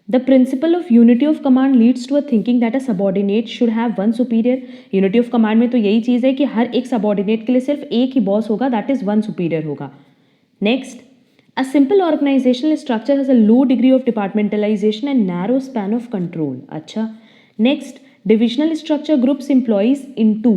The principle of unity of command leads to a thinking that a subordinate should have one superior। unity of command में तो यही चीज़ है कि हर एक subordinate के लिए सिर्फ एक ही बॉस होगा, that is one superior होगा। Next, a simple organizational structure has a low degree of departmentalization and narrow span of control। अच्छा। Next, divisional structure groups employees into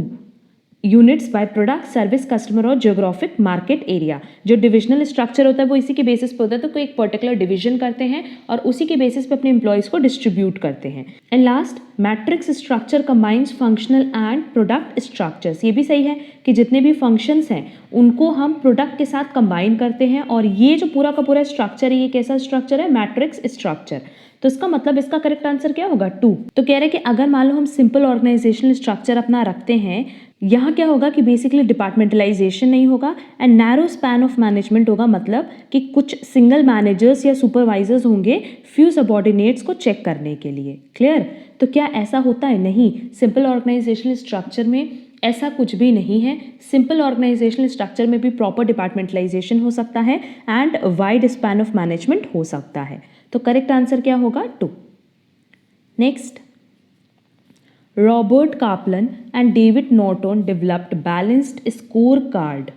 units by product, service, customer और geographic market area. जो divisional structure होता है वो इसी के basis पे होता है, तो कोई एक पर्टिकुलर डिवीजन करते हैं और उसी के बेसिस पे अपने एम्प्लॉयज़ को डिस्ट्रीब्यूट करते हैं। And last, matrix structure combines functional and product structures. ये भी सही है कि जितने भी फंक्शंस हैं उनको हम प्रोडक्ट के साथ कंबाइन करते हैं, और ये जो पूरा का पूरा स्ट्रक्चर है ये कैसा स्ट्रक्चर है? Matrix structure. तो इसका मतलब इसका करेक्ट आंसर क्या होगा? 2। तो कह रहे हैं कि अगर मान लो हम सिंपल ऑर्गेनाइजेशनल स्ट्रक्चर अपना रखते हैं, यहाँ क्या होगा कि बेसिकली डिपार्टमेंटलाइजेशन नहीं होगा and narrow span of management होगा, मतलब कि कुछ सिंगल मैनेजर्स या सुपरवाइजर्स होंगे फ्यू सबॉर्डिनेट्स को चेक करने के लिए। क्लियर? तो क्या ऐसा होता है? नहीं, सिंपल ऑर्गेनाइजेशनल स्ट्रक्चर में ऐसा कुछ भी नहीं है। सिंपल ऑर्गेनाइजेशनल स्ट्रक्चर में भी प्रॉपर डिपार्टमेंटलाइजेशन हो सकता है and wide span of management हो सकता है। तो करेक्ट आंसर क्या होगा? 2। Next, Robert Kaplan and David Norton developed balanced scorecard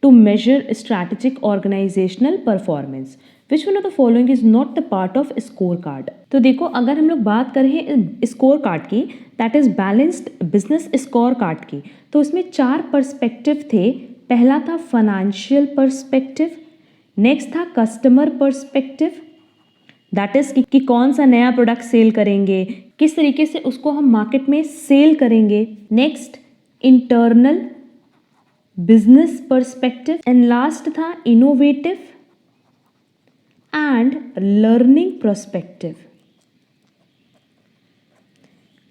to measure strategic organizational performance. Which one of the following is not the part of scorecard? तो देखो, अगर हम लोग बात करें स्कोर कार्ड की, that is balanced business score card की, तो उसमें 4 पर्सपेक्टिव थे। पहला था फाइनेंशियल पर्सपेक्टिव, नेक्स्ट था कस्टमर पर्सपेक्टिव, दैट इज कि कौन सा नया प्रोडक्ट सेल करेंगे, किस तरीके से उसको हम मार्केट में सेल करेंगे, next internal business perspective, and last था innovative and learning perspective.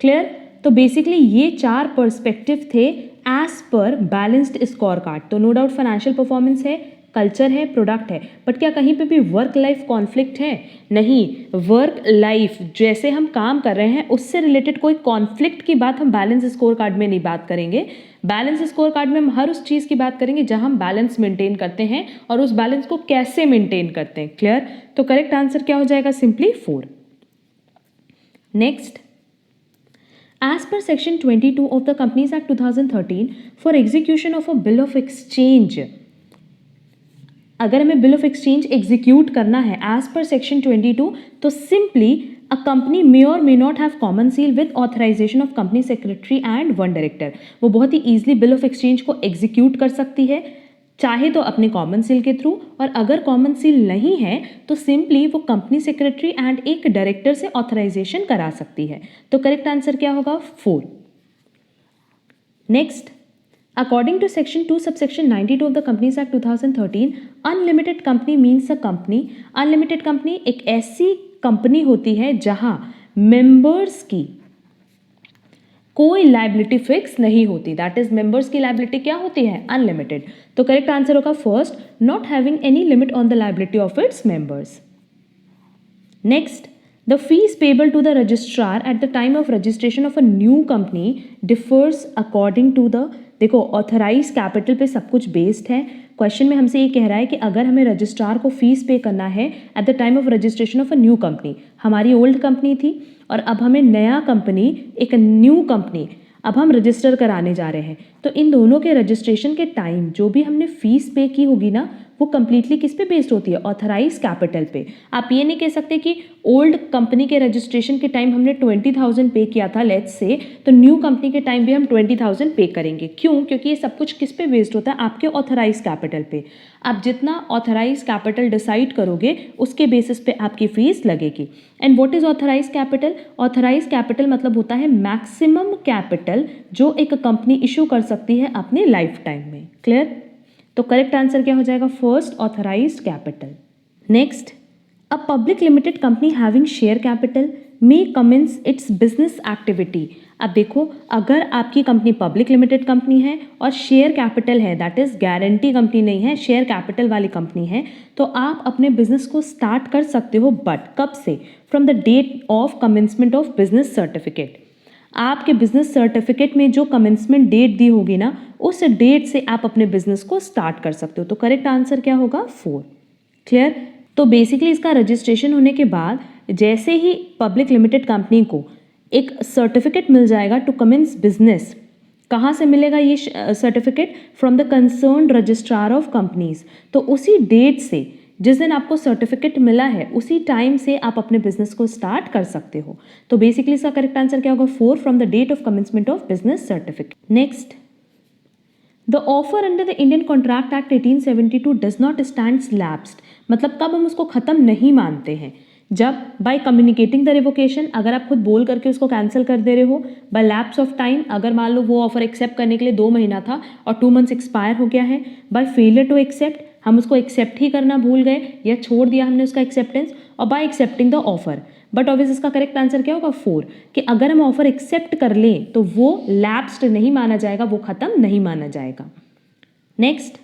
Clear? तो बेसिकली ये 4 पर्सपेक्टिव थे as per balanced scorecard. तो नो डाउट फाइनेंशियल परफॉर्मेंस है, कल्चर है, प्रोडक्ट है, बट क्या कहीं पे भी वर्क लाइफ कॉन्फ्लिक्ट है? नहीं। वर्क लाइफ जैसे हम काम कर रहे हैं उससे रिलेटेड कोई कॉन्फ्लिक्ट की बात हम बैलेंस स्कोर कार्ड में नहीं बात करेंगे। बैलेंस स्कोर कार्ड में हम हर उस चीज़ की बात करेंगे जहां हम बैलेंस मेंटेन करते हैं और उस बैलेंस को कैसे मेंटेन करते हैं। क्लियर? तो करेक्ट आंसर क्या हो जाएगा? Simply 4। Next, as per section 22 of the Companies Act 2013 for execution of a bill of exchange, अगर हमें बिल ऑफ एक्सचेंज एग्जीक्यूट करना है एज पर सेक्शन 22, तो सिंपली अ कंपनी मे और may not have common seal with authorisation of company secretary and one director. वो बहुत ही easily bill of exchange को एग्जीक्यूट कर सकती है, चाहे तो अपने कॉमन सील के थ्रू, और अगर कॉमन सील नहीं है तो सिंपली वो कंपनी सेक्रेटरी एंड एक डायरेक्टर से ऑथराइजेशन करा सकती है। तो करेक्ट आंसर क्या होगा? 4। Next, according to section 2 subsection 92 of the Companies Act 2013, unlimited company means a company, unlimited company एक ऐसी कंपनी होती है जहां मेंबर्स की कोई लाइबिलिटी फिक्स नहीं होती, दैट इज मेंबर्स की लाइबिलिटी क्या होती है? अनलिमिटेड। तो करेक्ट आंसर होगा first, not having any limit on the liability of its members. Next, the fees payable to the registrar at the time of registration of a new company differs according to the, देखो authorise capital पे सब कुछ based है। Question में हमसे ये कह रहा है कि अगर हमें रजिस्ट्रार को फीस पे करना है at the time of registration of a new company, हमारी ओल्ड कंपनी थी और अब हमें नया कंपनी, एक न्यू कंपनी अब हम रजिस्टर कराने जा रहे हैं, तो इन दोनों के रजिस्ट्रेशन के टाइम जो भी हमने फीस पे की होगी ना, वो कंप्लीटली किस पे बेस्ड होती है, ऑथराइज कैपिटल पे। आप ये नहीं कह सकते कि ओल्ड कंपनी के रजिस्ट्रेशन के टाइम हमने 20,000 पे किया था लेट्स से, तो न्यू कंपनी के टाइम भी हम 20,000 पे करेंगे। क्यों? क्योंकि ये सब कुछ किस पे बेस्ड होता है, आपके ऑथराइज कैपिटल पे। आप जितना ऑथराइज कैपिटल डिसाइड करोगे उसके बेसिस पे आपकी फीस लगेगी। And what is authorise capital? Authorise capital मतलब होता है मैक्सिमम कैपिटल जो एक कंपनी इशू कर सकती है अपने लाइफ टाइम में। क्लियर? तो करेक्ट आंसर क्या हो जाएगा? First, authorised capital. Next, a public limited company having share capital may commence its business activity. अब देखो, अगर आपकी कंपनी पब्लिक लिमिटेड कंपनी है और शेयर कैपिटल है, दैट इज गारंटी कंपनी नहीं है, शेयर कैपिटल वाली कंपनी है, तो आप अपने बिजनेस को स्टार्ट कर सकते हो। बट कब से? From the date of commencement of business certificate. आपके बिजनेस सर्टिफिकेट में जो कमेंसमेंट डेट दी होगी ना, उस डेट से आप अपने बिजनेस को स्टार्ट कर सकते हो। तो करेक्ट आंसर क्या होगा? 4। क्लियर? तो बेसिकली इसका रजिस्ट्रेशन होने के बाद जैसे ही पब्लिक लिमिटेड कंपनी को एक सर्टिफिकेट मिल जाएगा टू कमेंस बिजनेस, कहाँ से मिलेगा ये certificate? From the concerned registrar of companies. तो उसी डेट से, जिस दिन आपको सर्टिफिकेट मिला है, उसी टाइम से आप अपने बिजनेस को स्टार्ट कर सकते हो। तो बेसिकली इसका करेक्ट आंसर क्या होगा? 4, from the date of commencement of business certificate. Next, the offer under the Indian contract act 1872 does not stands lapsed. मतलब कब हम उसको खत्म नहीं मानते हैं? जब बाय कम्युनिकेटिंग द रिवोकेशन, अगर आप खुद बोल करके उसको कैंसिल कर दे रहे हो। बाय लैप्स ऑफ टाइम, अगर मान लो वो ऑफर एक्सेप्ट करने के लिए 2 महीना था और 2 मंथ्स एक्सपायर हो गया है। बाय फेलियर टू एक्सेप्ट, हम उसको एक्सेप्ट ही करना भूल गए या छोड़ दिया हमने उसका एक्सेप्टेंस। और bye accepting the offer. But obvious इसका करेक्ट आंसर क्या होगा? 4, कि अगर हम ऑफर एक्सेप्ट कर लें तो वो लैप्स्ड नहीं माना जाएगा, वो खत्म नहीं माना जाएगा। Next,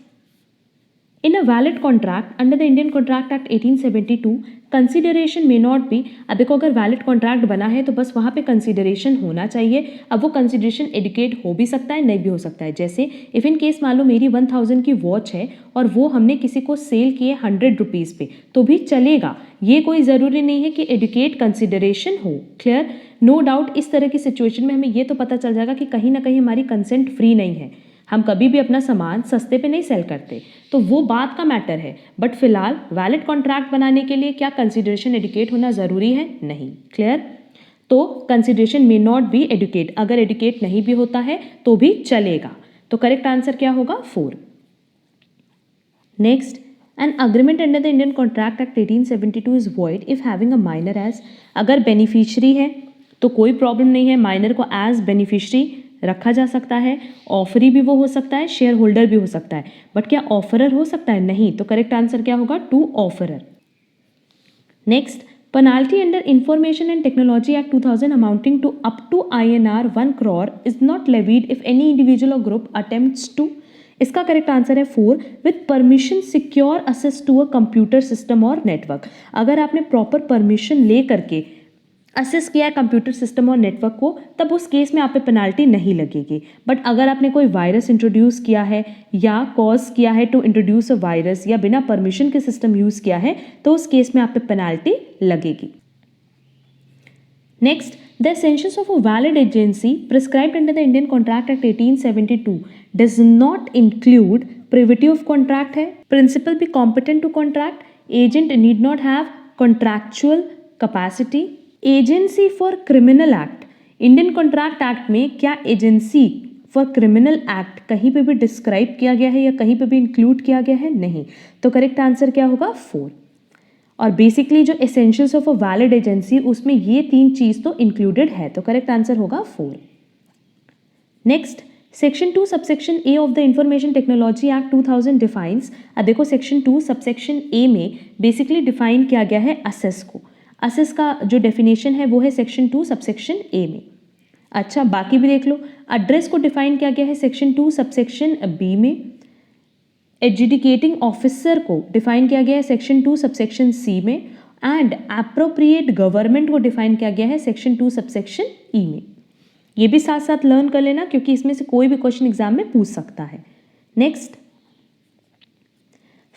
in a valid contract under the Indian contract act 1872 consideration may not B. अब देखो, अगर वैलिड कॉन्ट्रैक्ट बना है तो बस वहाँ पे कंसिडरेशन होना चाहिए। अब वो कंसिडरेशन एडुकेट हो भी सकता है, नहीं भी हो सकता है। जैसे इफ इन केस मान लो मेरी 1000 की वॉच है और वो हमने किसी को सेल किए 100 रुपीज़ पे, तो भी चलेगा। ये कोई ज़रूरी नहीं है कि एडुकेट कंसिडरेशन हो। क्लियर? नो डाउट इस तरह की सिचुएशन में हमें ये तो पता चल जाएगा कि कहीं ना कहीं हमारी कंसेंट फ्री नहीं है। हम कभी भी अपना सामान सस्ते पे नहीं सेल करते, तो वो बात का मैटर है। बट फिलहाल वैलिड कॉन्ट्रैक्ट बनाने के लिए क्या कंसिडरेशन एडुकेट होना ज़रूरी है? नहीं। क्लियर? तो consideration may not be adequate, अगर एडुकेट नहीं भी होता है तो भी चलेगा। तो करेक्ट आंसर क्या होगा? 4। Next, an agreement under the Indian contract act 1872 is void if having a minor age. अगर बेनिफिशियरी है तो कोई प्रॉब्लम नहीं है, माइनर को एज बेनिफिशियरी रखा जा सकता है। ऑफरी भी वो हो सकता है, शेयर होल्डर भी हो सकता है। बट क्या ऑफरर हो सकता है? नहीं। तो करेक्ट आंसर क्या होगा? 2, ऑफरर। Next, penalty under information and technology act 2000 amounting to up to INR 1 crore is not levied if any individual or group attempts to. इसका करेक्ट आंसर है 4, with permission secure access to a computer system or network. अगर आपने proper permission ले करके assess किया है computer system or network को, तब उस केस में आप पे पेनाल्टी नहीं लगेगी। बट अगर आपने कोई वायरस इंट्रोड्यूस किया है या कॉज किया है टू इंट्रोड्यूस अ वायरस, या बिना परमिशन के सिस्टम यूज़ किया है, तो उस केस में आप पे पेनाल्टी लगेगी। Next, the essentials of a valid agency prescribed under the Indian contract act 1872 does not include privity of contract है, principal be competent to contract, agent need not have contractual capacity, agency for criminal act. Indian contract act में क्या agency for criminal act कहीं पे भी describe किया गया है या कहीं पे भी इंक्लूड किया गया है? नहीं। तो करेक्ट आंसर क्या होगा? 4। और बेसिकली जो essentials of a valid agency, उसमें ये 3 चीज़ तो इंक्लूडेड है। तो करेक्ट आंसर होगा 4। Next, section 2 subsection A of the information technology act 2000 defines. अब देखो, सेक्शन 2 सबसेक्शन ए में बेसिकली डिफाइन किया गया है असेस को। असेस का जो डेफिनेशन है वो है सेक्शन 2 सबसेक्शन ए में। अच्छा, बाकी भी देख लो। एड्रेस को डिफाइन किया गया है सेक्शन 2 सबसेक्शन बी में। एडजुडिकेटिंग ऑफिसर को डिफाइन किया गया है सेक्शन 2 सबसेक्शन सी में। एंड एप्रोप्रिएट गवर्नमेंट को डिफाइन किया गया है सेक्शन 2 सबसेक्शन ई में। ये भी साथ साथ लर्न कर लेना, क्योंकि इसमें से कोई भी क्वेश्चन एग्जाम में पूछ सकता है। Next,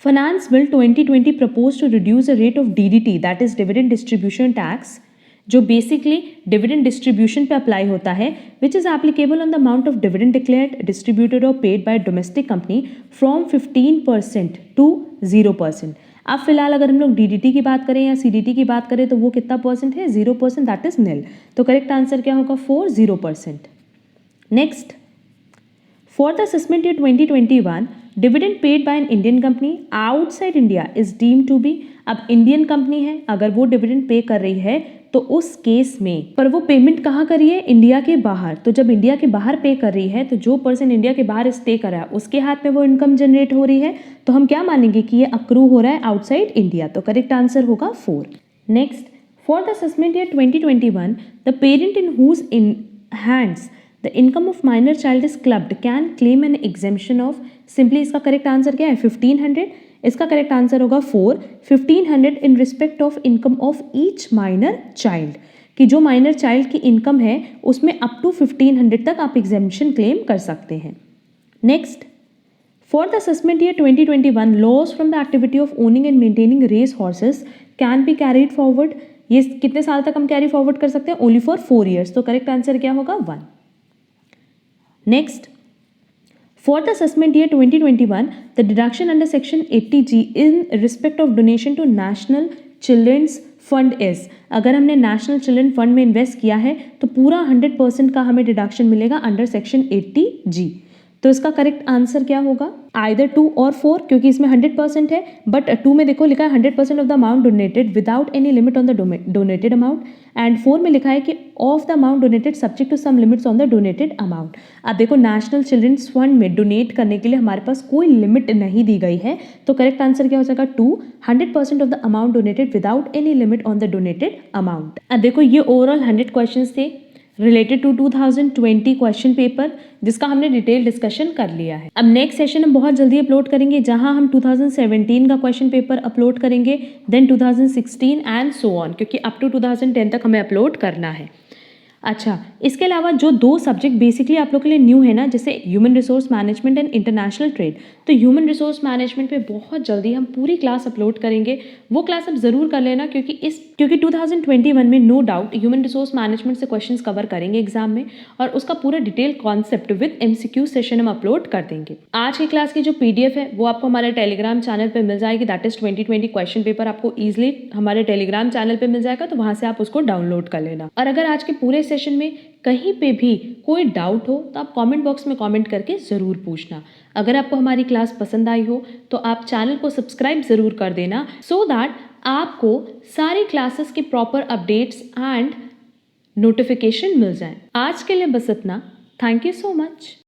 Finance Bill 2020 proposed to reduce the rate of DDT, that is dividend distribution tax, जो बेसिकली डिविडेंड डिस्ट्रीब्यूशन पे अप्लाई होता है, which is applicable on the amount of dividend declared, distributed और paid by domestic company from 15% to 0%। अब फिलहाल अगर हम लोग डीडीटी की बात करें या सीडीटी की बात करें तो वो कितना परसेंट है? 0%, दैट इज निल। तो करेक्ट आंसर क्या होगा? 0%। Next, for the assessment year 2021 dividend paid by an Indian company outside India is deemed to be. अब इंडियन कंपनी है, अगर वो डिविडेंड पे कर रही है तो उस केस में, पर वो पेमेंट कहाँ करी है? इंडिया के बाहर। तो जब इंडिया के बाहर पे कर रही है तो जो पर्सन इंडिया के बाहर स्टे कर रहा है उसके हाथ में वो इनकम जनरेट हो रही है, तो हम क्या मानेंगे कि ये अक्रू हो रहा है आउटसाइड इंडिया। तो करेक्ट आंसर होगा 4। Next, for the assessment year 2021 the parent in whose in hands the income of minor child is clubbed can claim an exemption of. Simply इसका करेक्ट आंसर क्या है? 1500। इसका correct answer होगा 4। 1500 in respect of income of each minor child, कि जो minor child की income है उसमें अप टू 1500 तक आप एग्जेम्पशन क्लेम कर सकते हैं। Next, for the assessment year 2021 loss from the activity of owning and maintaining race horses can be carried forward. ये कितने साल तक हम कैरी फॉरवर्ड कर सकते हैं? Only for 4 years. तो करेक्ट आंसर क्या होगा? 1। Next, for the assessment year 2021 the deduction under section 80G in respect of donation to national children's fund is। अगर हमने नेशनल चिल्ड्रन फंड में इन्वेस्ट किया है तो पूरा 100% का हमें डिडक्शन मिलेगा अंडर सेक्शन 80G। तो इसका करेक्ट आंसर क्या होगा? आइदर 2 और 4, क्योंकि इसमें 100% है, बट 2 में देखो लिखा है 100% of the amount donated without any limit on the donated amount, and 4 में लिखा है कि of the amount donated subject to some limits on the donated amount. अब देखो नेशनल चिल्ड्रंस फंड में डोनेट करने के लिए हमारे पास कोई लिमिट नहीं दी गई है, तो करेक्ट आंसर क्या हो जाएगा? 2। 100% of the amount donated without any limit on the donated amount. अब देखो ये ओवरऑल 100 क्वेश्चन थे रिलेटेड टू 2020 क्वेश्चन पेपर, जिसका हमने डिटेल डिस्कशन कर लिया है। अब नेक्स्ट सेशन हम बहुत जल्दी अपलोड करेंगे, जहां हम 2017 का क्वेश्चन पेपर अपलोड करेंगे, देन 2016 एंड सो ऑन, क्योंकि अप टू 2010 तक हमें अपलोड करना है। अच्छा, इसके अलावा जो 2 सब्जेक्ट बेसिकली आप लोग के लिए न्यू है ना, जैसे human resource management and international trade, तो ह्यूमन रिसोर्स मैनेजमेंट पे बहुत जल्दी हम पूरी क्लास अपलोड करेंगे। वो क्लास आप ज़रूर कर लेना, क्योंकि 2021 में no doubt human resource management से क्वेश्चंस कवर करेंगे एग्जाम में, और उसका पूरा detail concept with MCQ session हम अपलोड कर देंगे। आज की क्लास की जो PDF है वो आपको हमारे टेलीग्राम चैनल पर मिल जाएगी, दैट इज 2020 क्वेश्चन पेपर आपको ईजिली हमारे टेलीग्राम चैनल पर मिल जाएगा, तो वहाँ से आप उसको डाउनलोड कर लेना। और अगर आज के पूरे सेशन में कहीं पे भी कोई डाउट हो तो आप कमेंट बॉक्स में कमेंट करके ज़रूर पूछना। अगर आपको हमारी क्लास पसंद आई हो तो आप चैनल को सब्सक्राइब ज़रूर कर देना, सो दैट आपको सारी क्लासेस के प्रॉपर अपडेट्स एंड नोटिफिकेशन मिल जाए। आज के लिए बस इतना। Thank you so much.